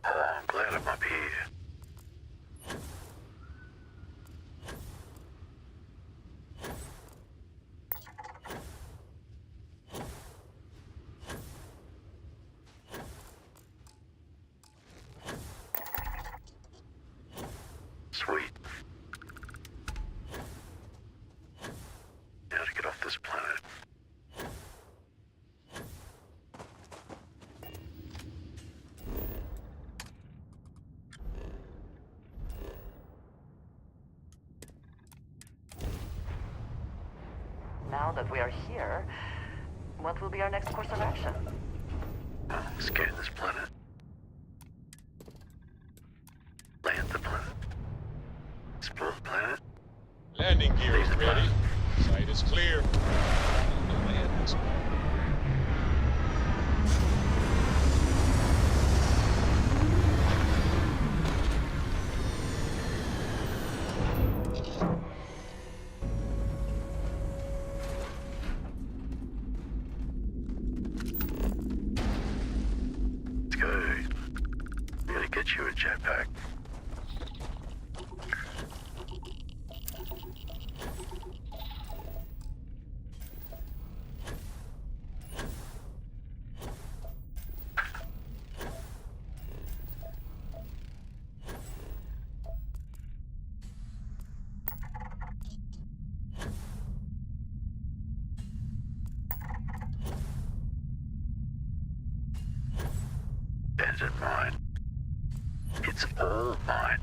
I'm glad I'm up here. Sweet. Now to get off this planet. Now that we are here, what will be our next course of action? Scan this planet. Land the planet. Explore the planet. Landing gear is ready. Site is clear. The land is Let's go. I'm gonna get you a jetpack. Isn't mine. It's all mine.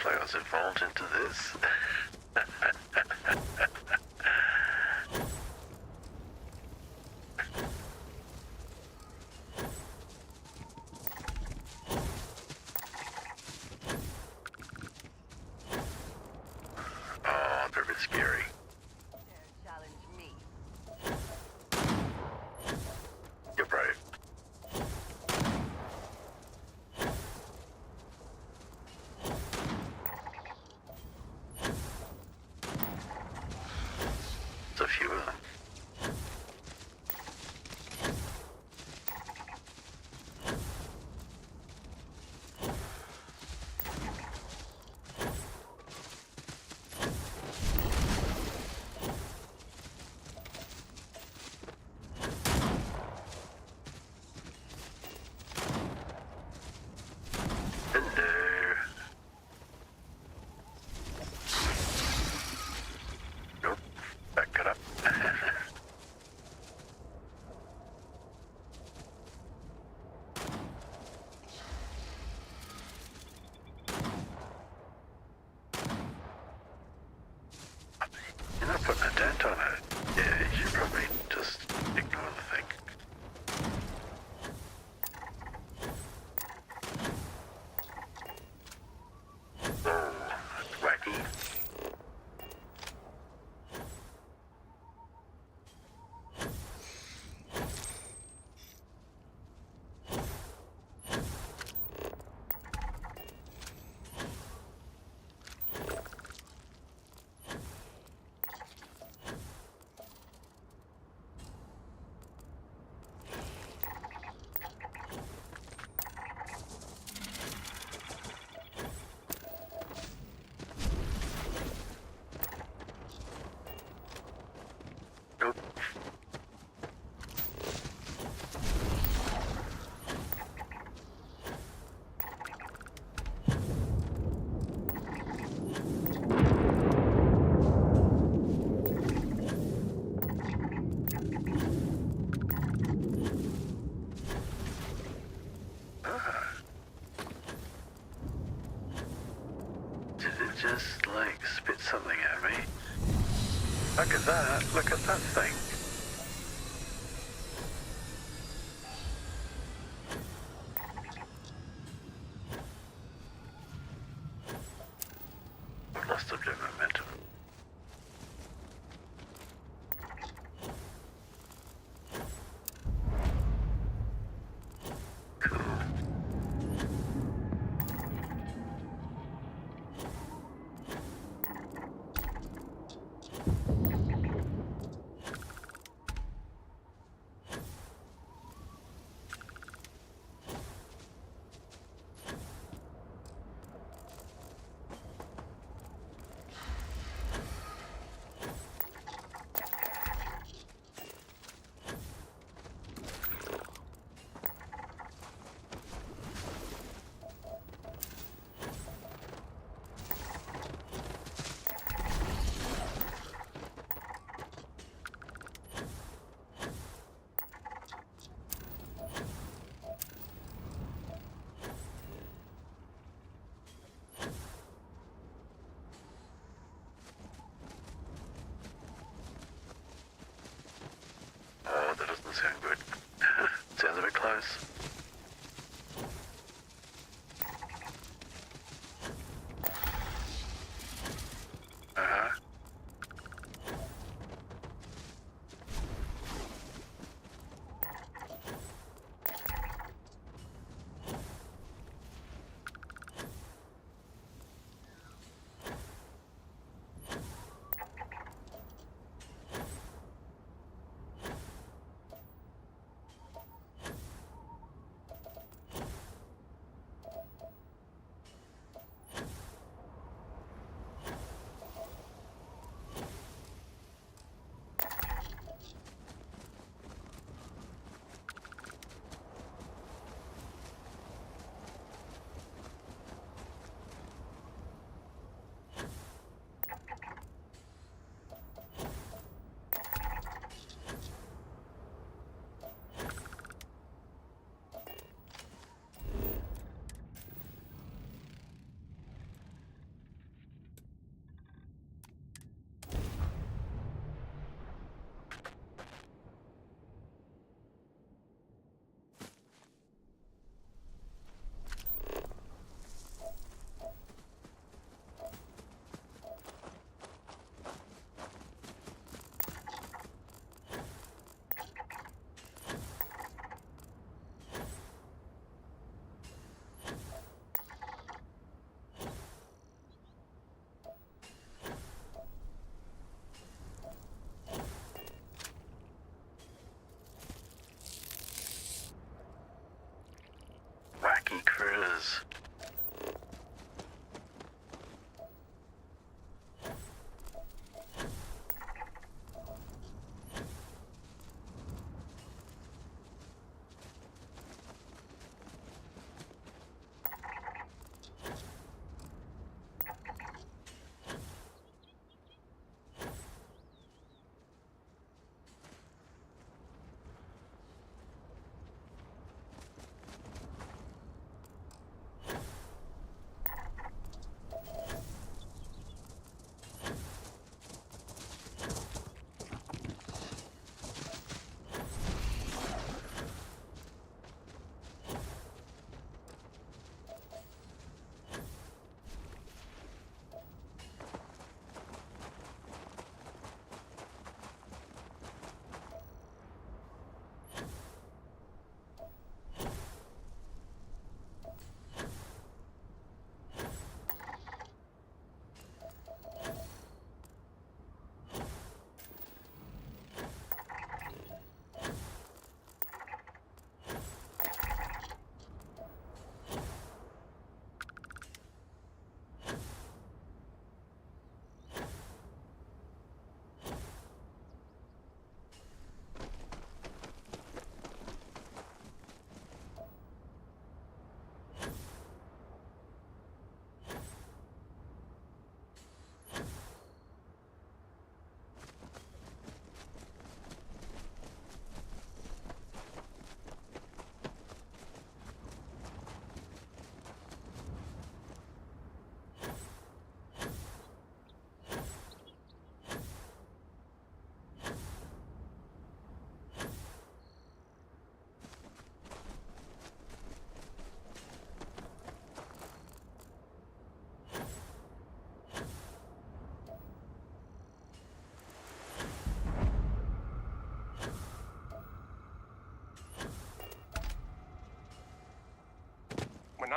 if I was involved into this. Oh, they're a bit scary. You're brave. There's a few of them. Hello. Nope. Back it up. You're not putting a dent on it. Yeah, you should probably just ignore the thing. Oh, that's wacky. Nope. Did it just, like, spit something at me? Look at that. Look at that thing. I've lost a bit of momentum. Cool.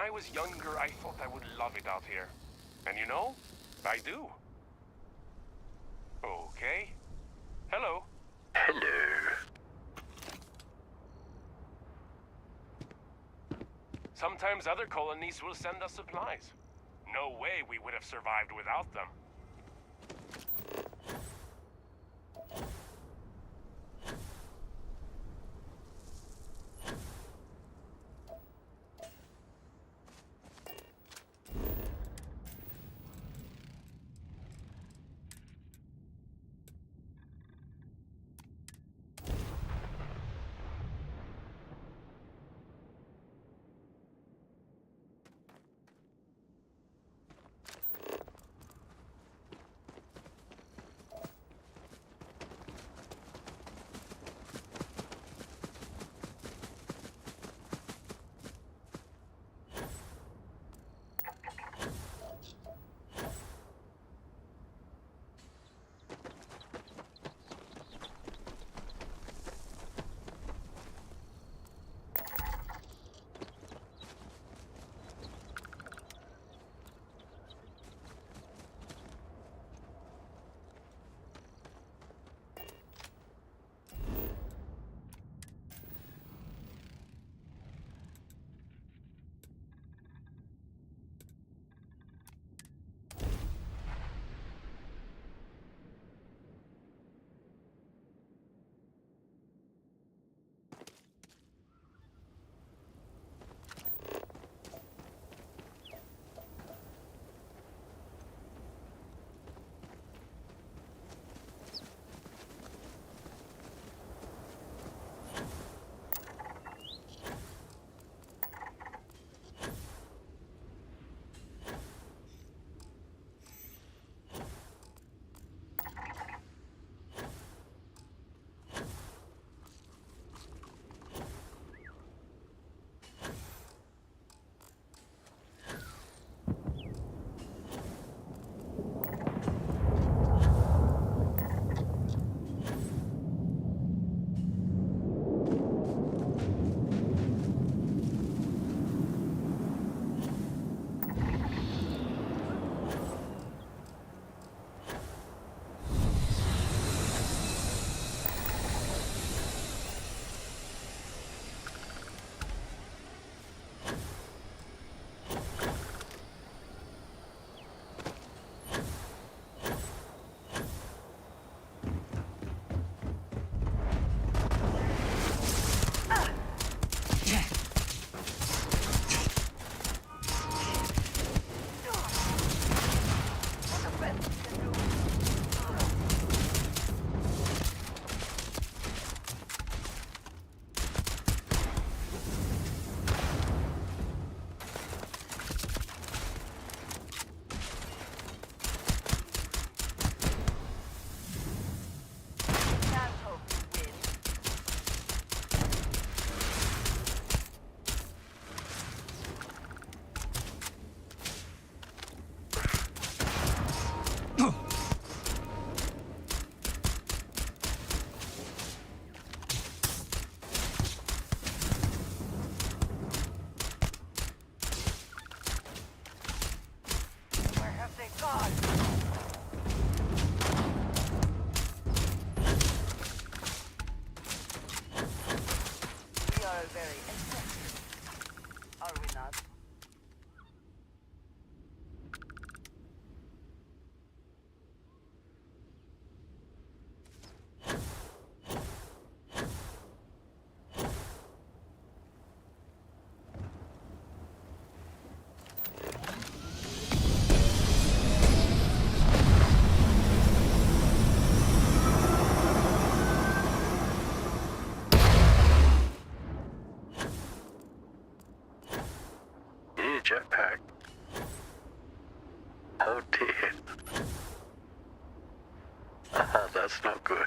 I was younger, I thought I would love it out here. And you know, I do. Okay. Hello. Hello. Sometimes other colonies will send us supplies. No way we would have survived without them. Jetpack. Oh dear. That's not good.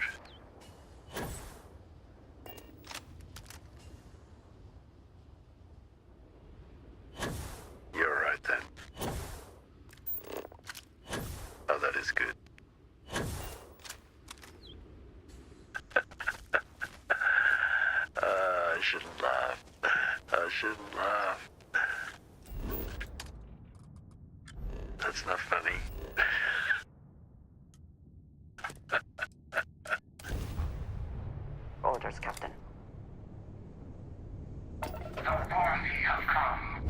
You're right then. Oh, that is good. I shouldn't laugh. I shouldn't laugh. That's not funny. Orders, Captain. The party have come.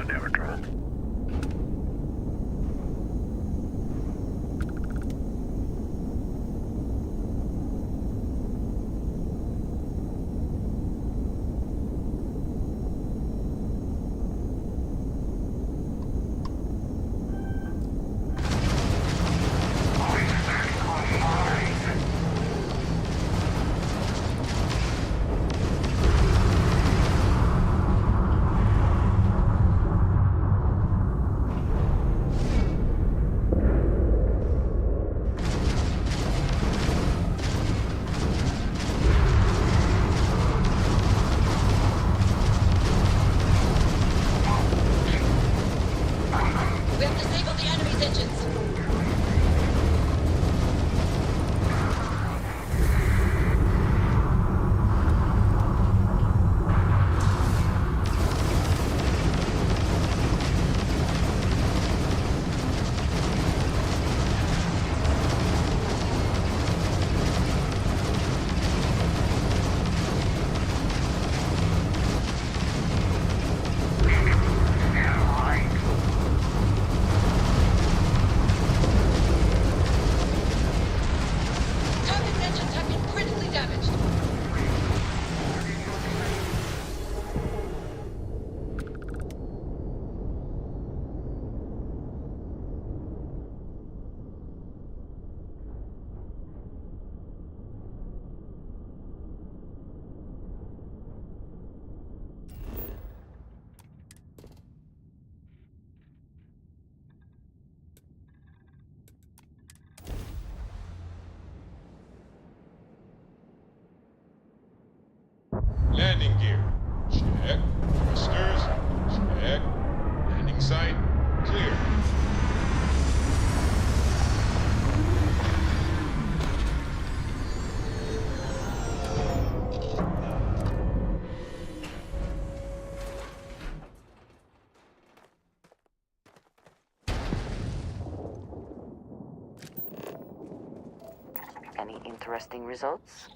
Never trouble. We have disabled the enemy's engines. Target's engines have been critically damaged. Landing gear. Check. Thrusters. Check. Landing site. Clear. Any interesting results?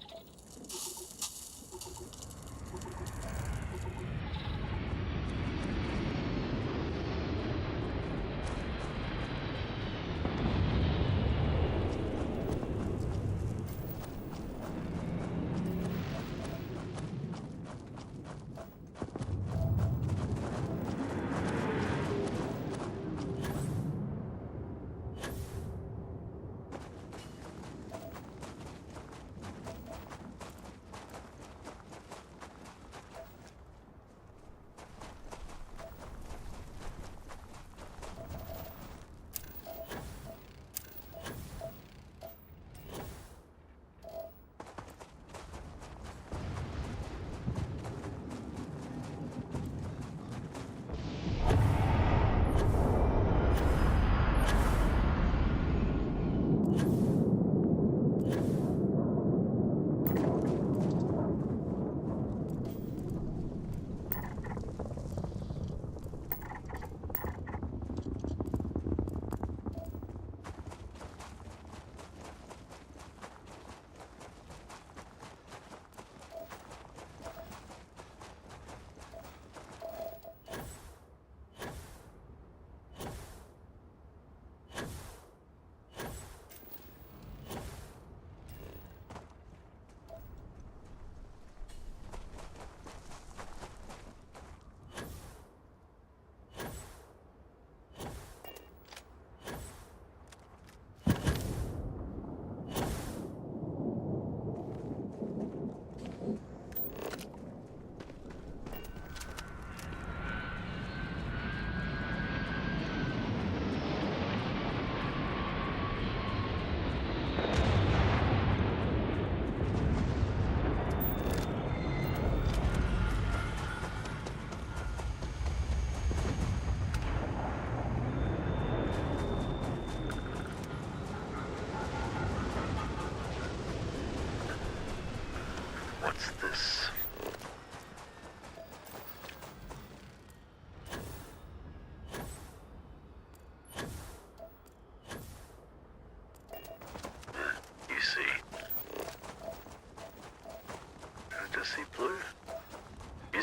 What's this?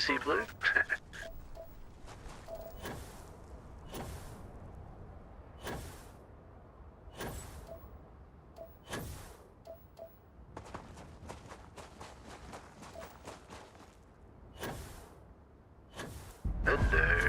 see blue? Hello.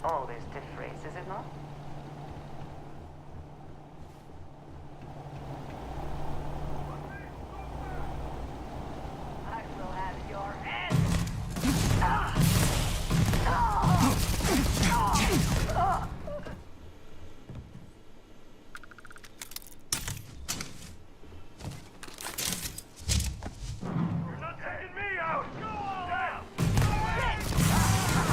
always to phrase, is it not? I will have your head! You're not taking me out! Go on! Down! Take this!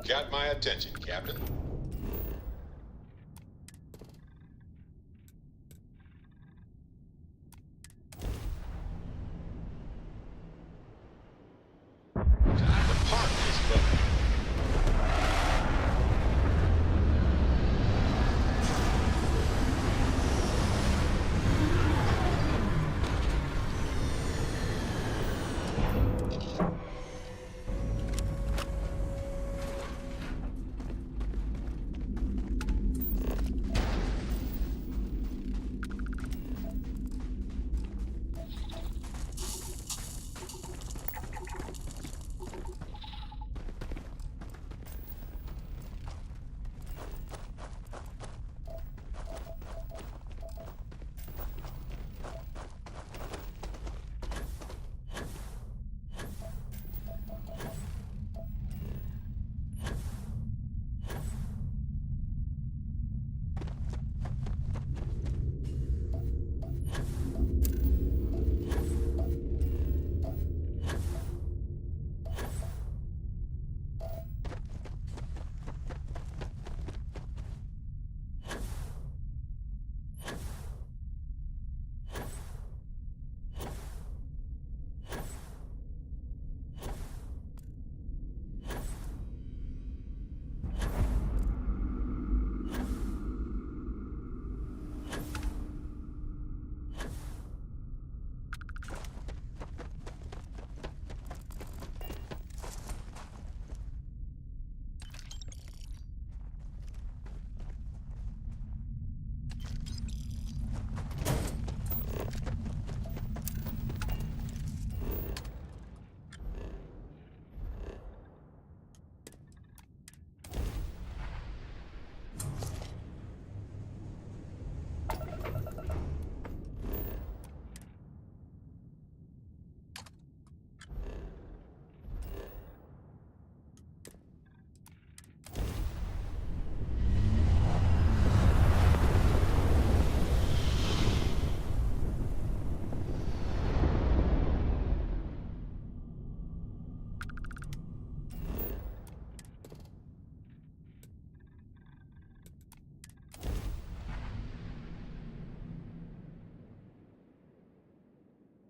Got my attention, Captain. Time to park this boat.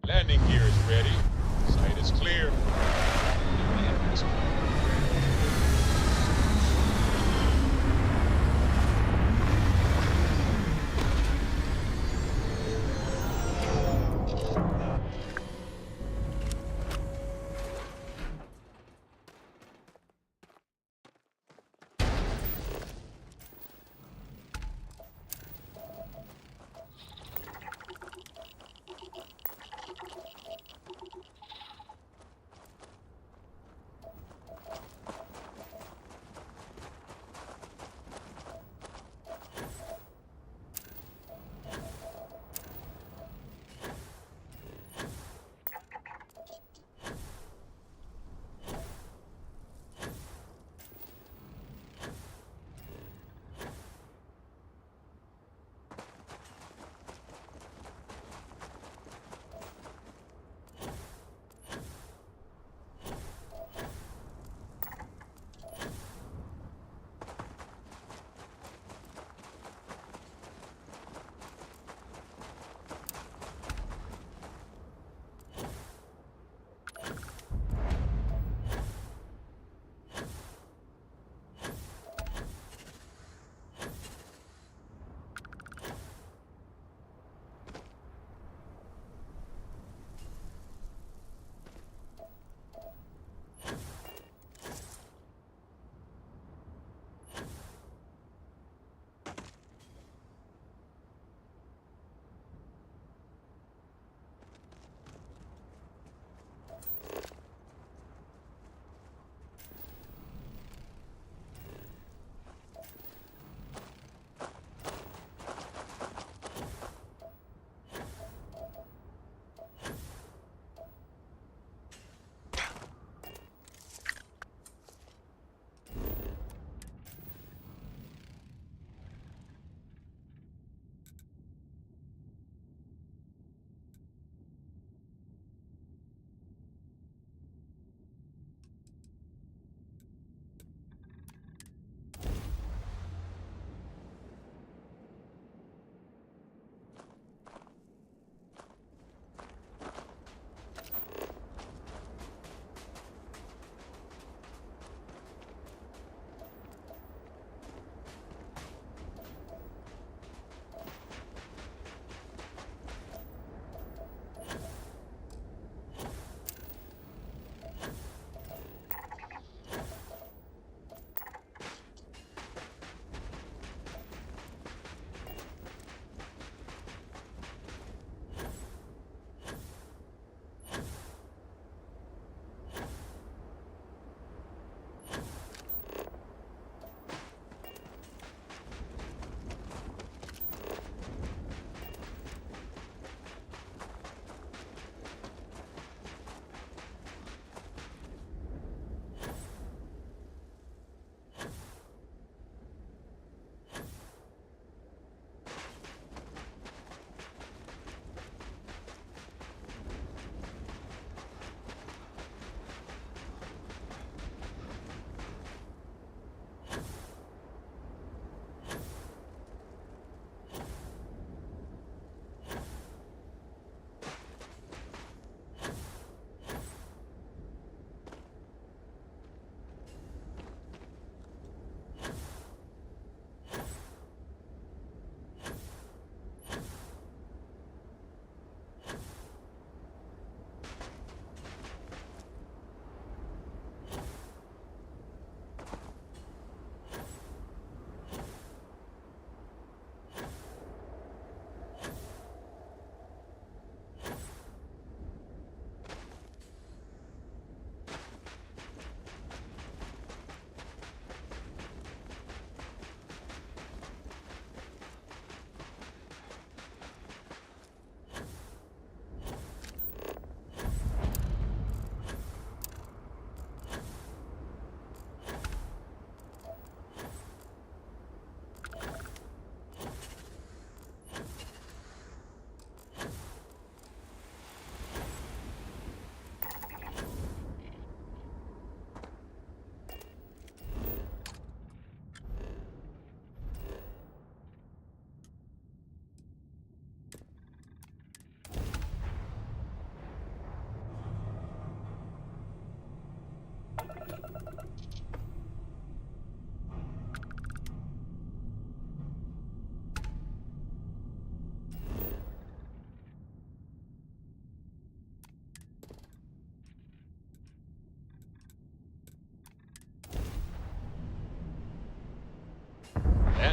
Landing gear is ready. Sight is clear.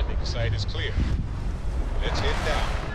Landing site is clear. Let's head down.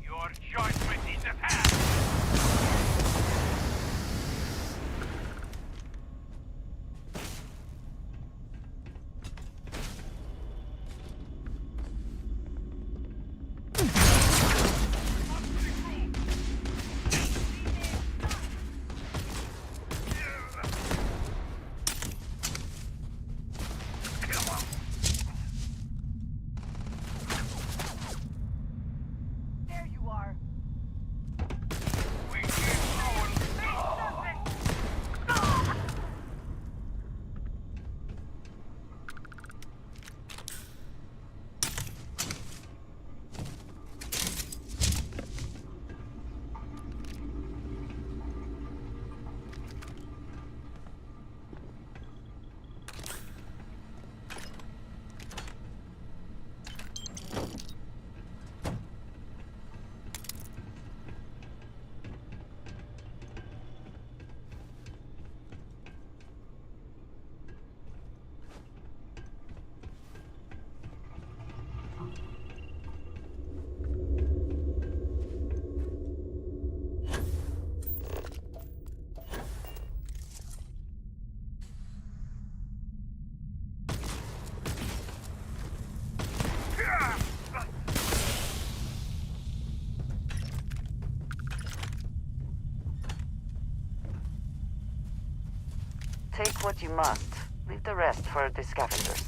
Your judgment is at hand! Take what you must. Leave the rest for the scavengers.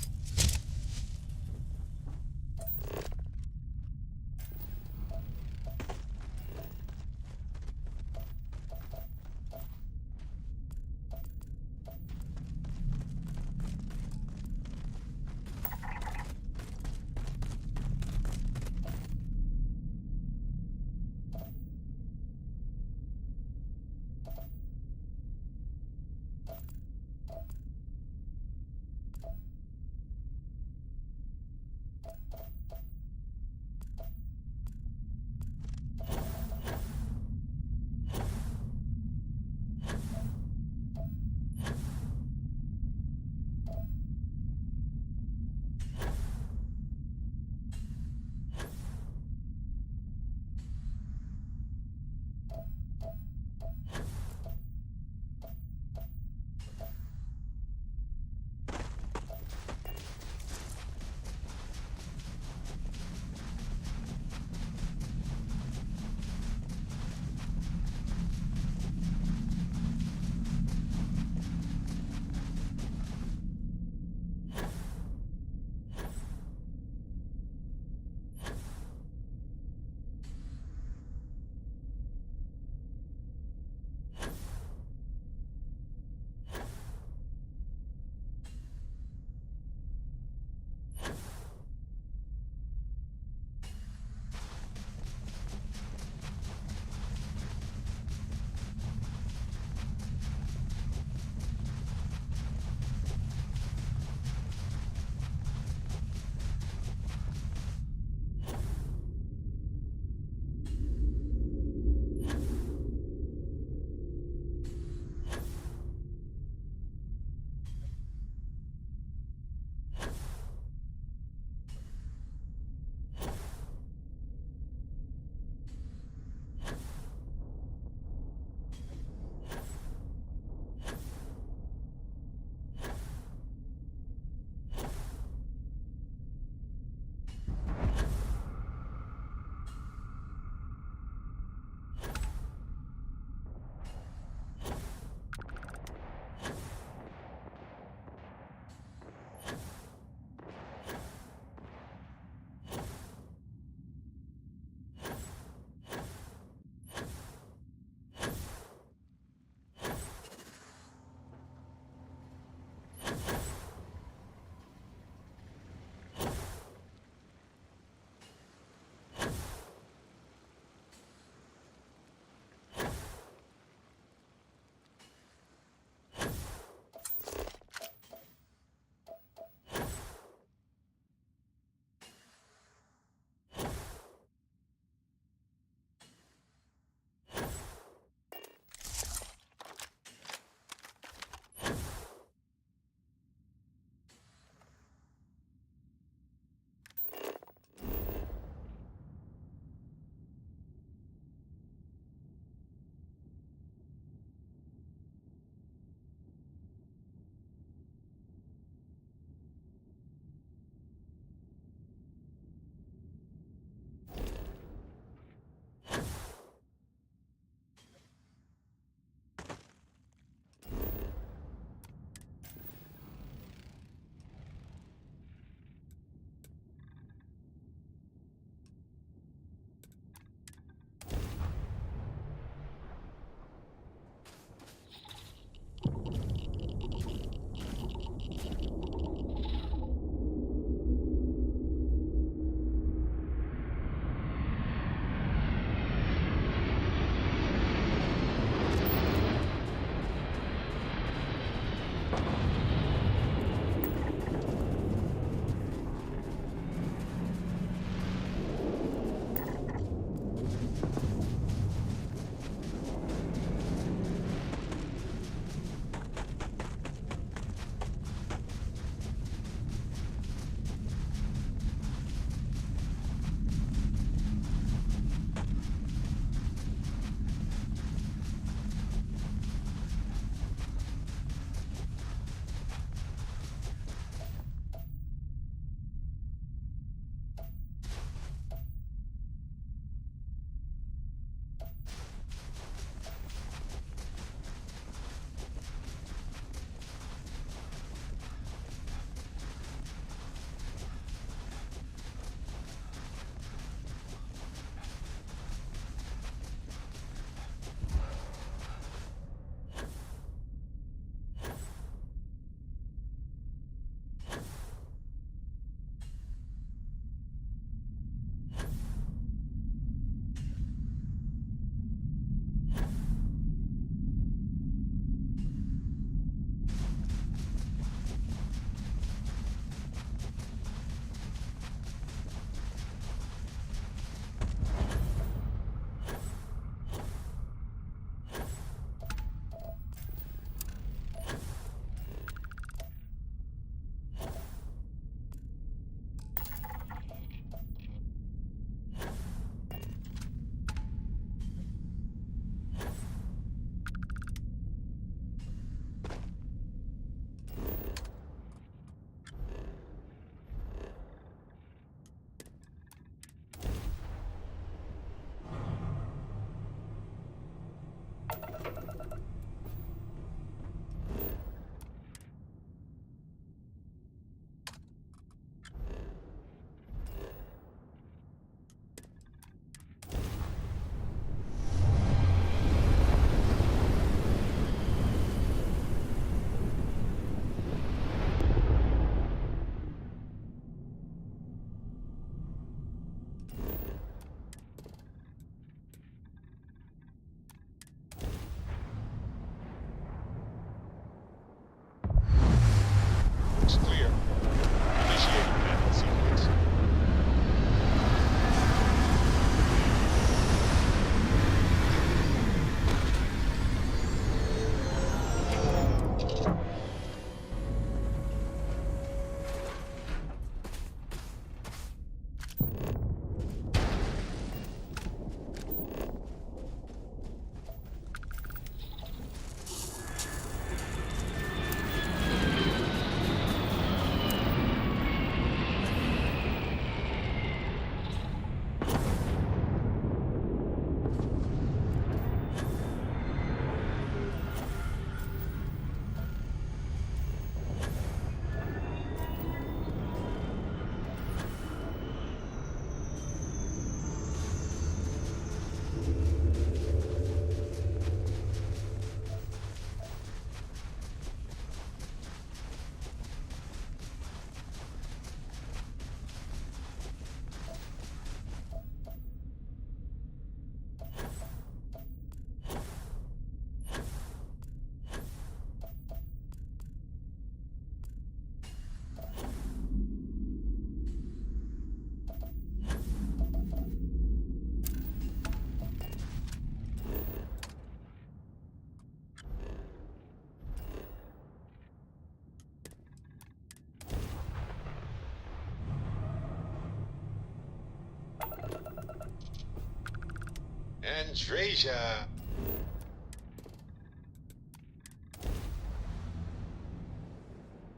Andreja.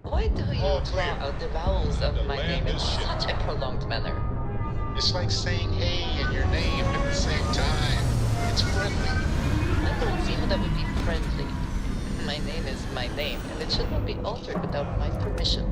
Why do you All draw clear. out the vowels of The my name land in is shifting. such a prolonged manner? It's like saying hey and your name at the same time. It's friendly. I don't see how that would be friendly. My name is my name, and it should not be altered without my permission.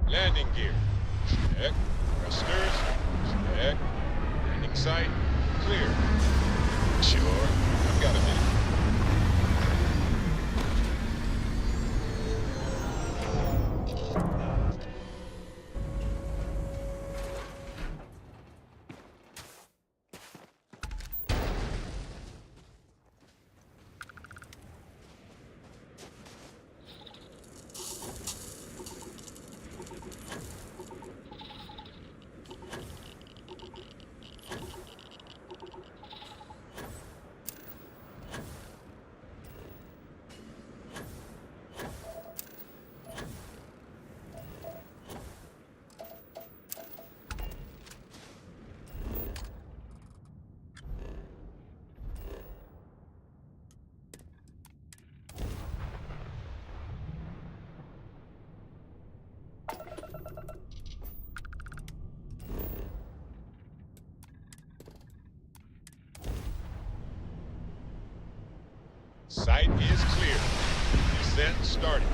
Landing gear. Check. Thrusters. Check. Landing site. Clear. Sure. I've got a minute. Site is clear. Descent started.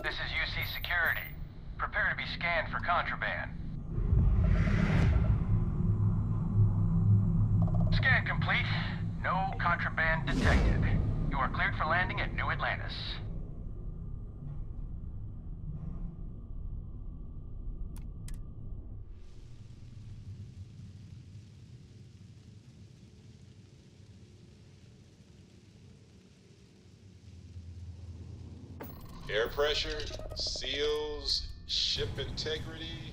This is UC Security. Prepare to be scanned for contraband. Scan complete. No contraband detected. You are cleared for landing at New Atlantis. Air pressure, seals, ship integrity.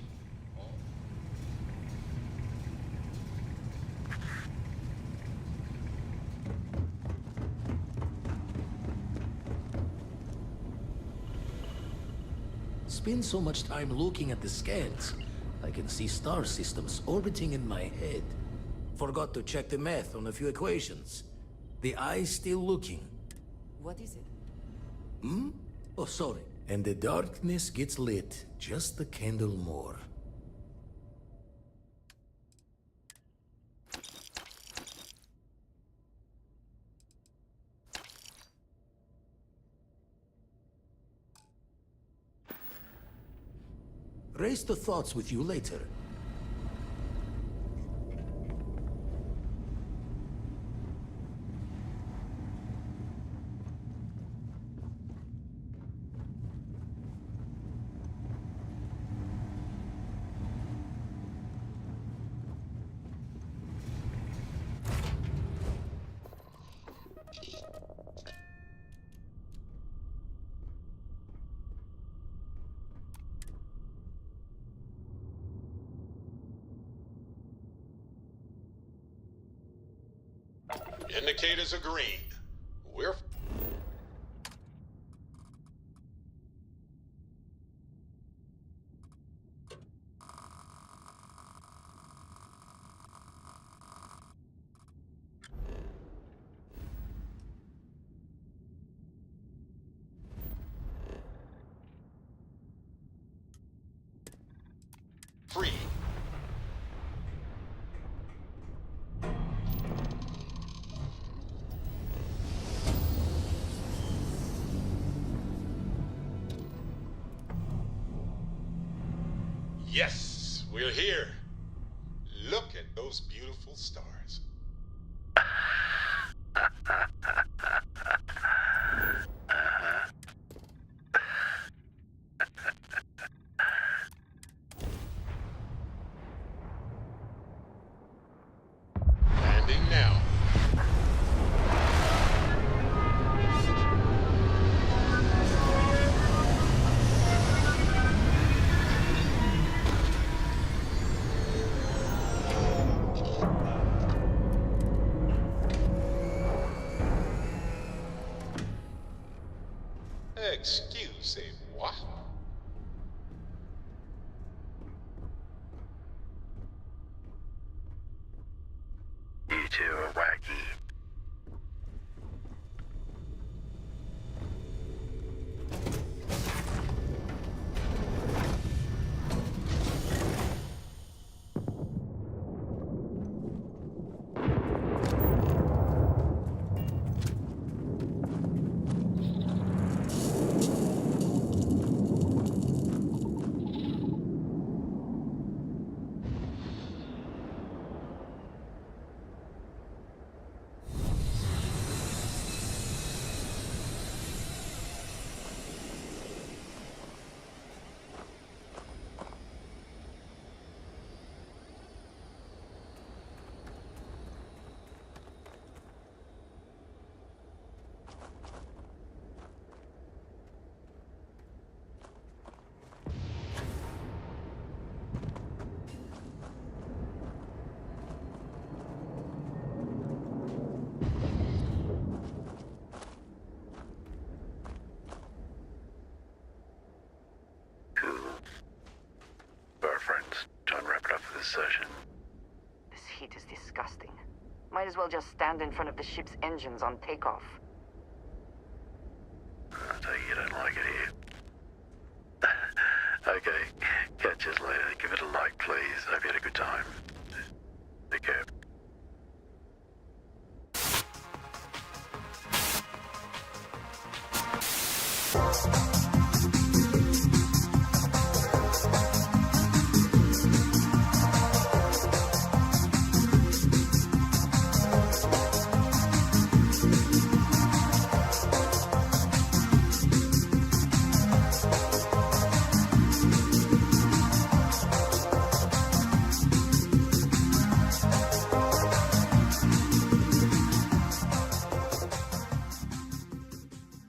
Spend so much time looking at the scans. I can see star systems orbiting in my head. Forgot to check the math on a few equations. The eye's still looking. What is it? Hmm? Oh, sorry. And the darkness gets lit just a candle more. Raise the thoughts with you later. Indicators are green. We're... free. Yes, we're here. Look at those beautiful stars. Landing now. Excusez-moi. You two are wacky. Session. This heat is disgusting. Might as well just stand in front of the ship's engines on takeoff. I tell you don't like it here. Okay, catch us later. Give it a like, please. Hope you had a good time.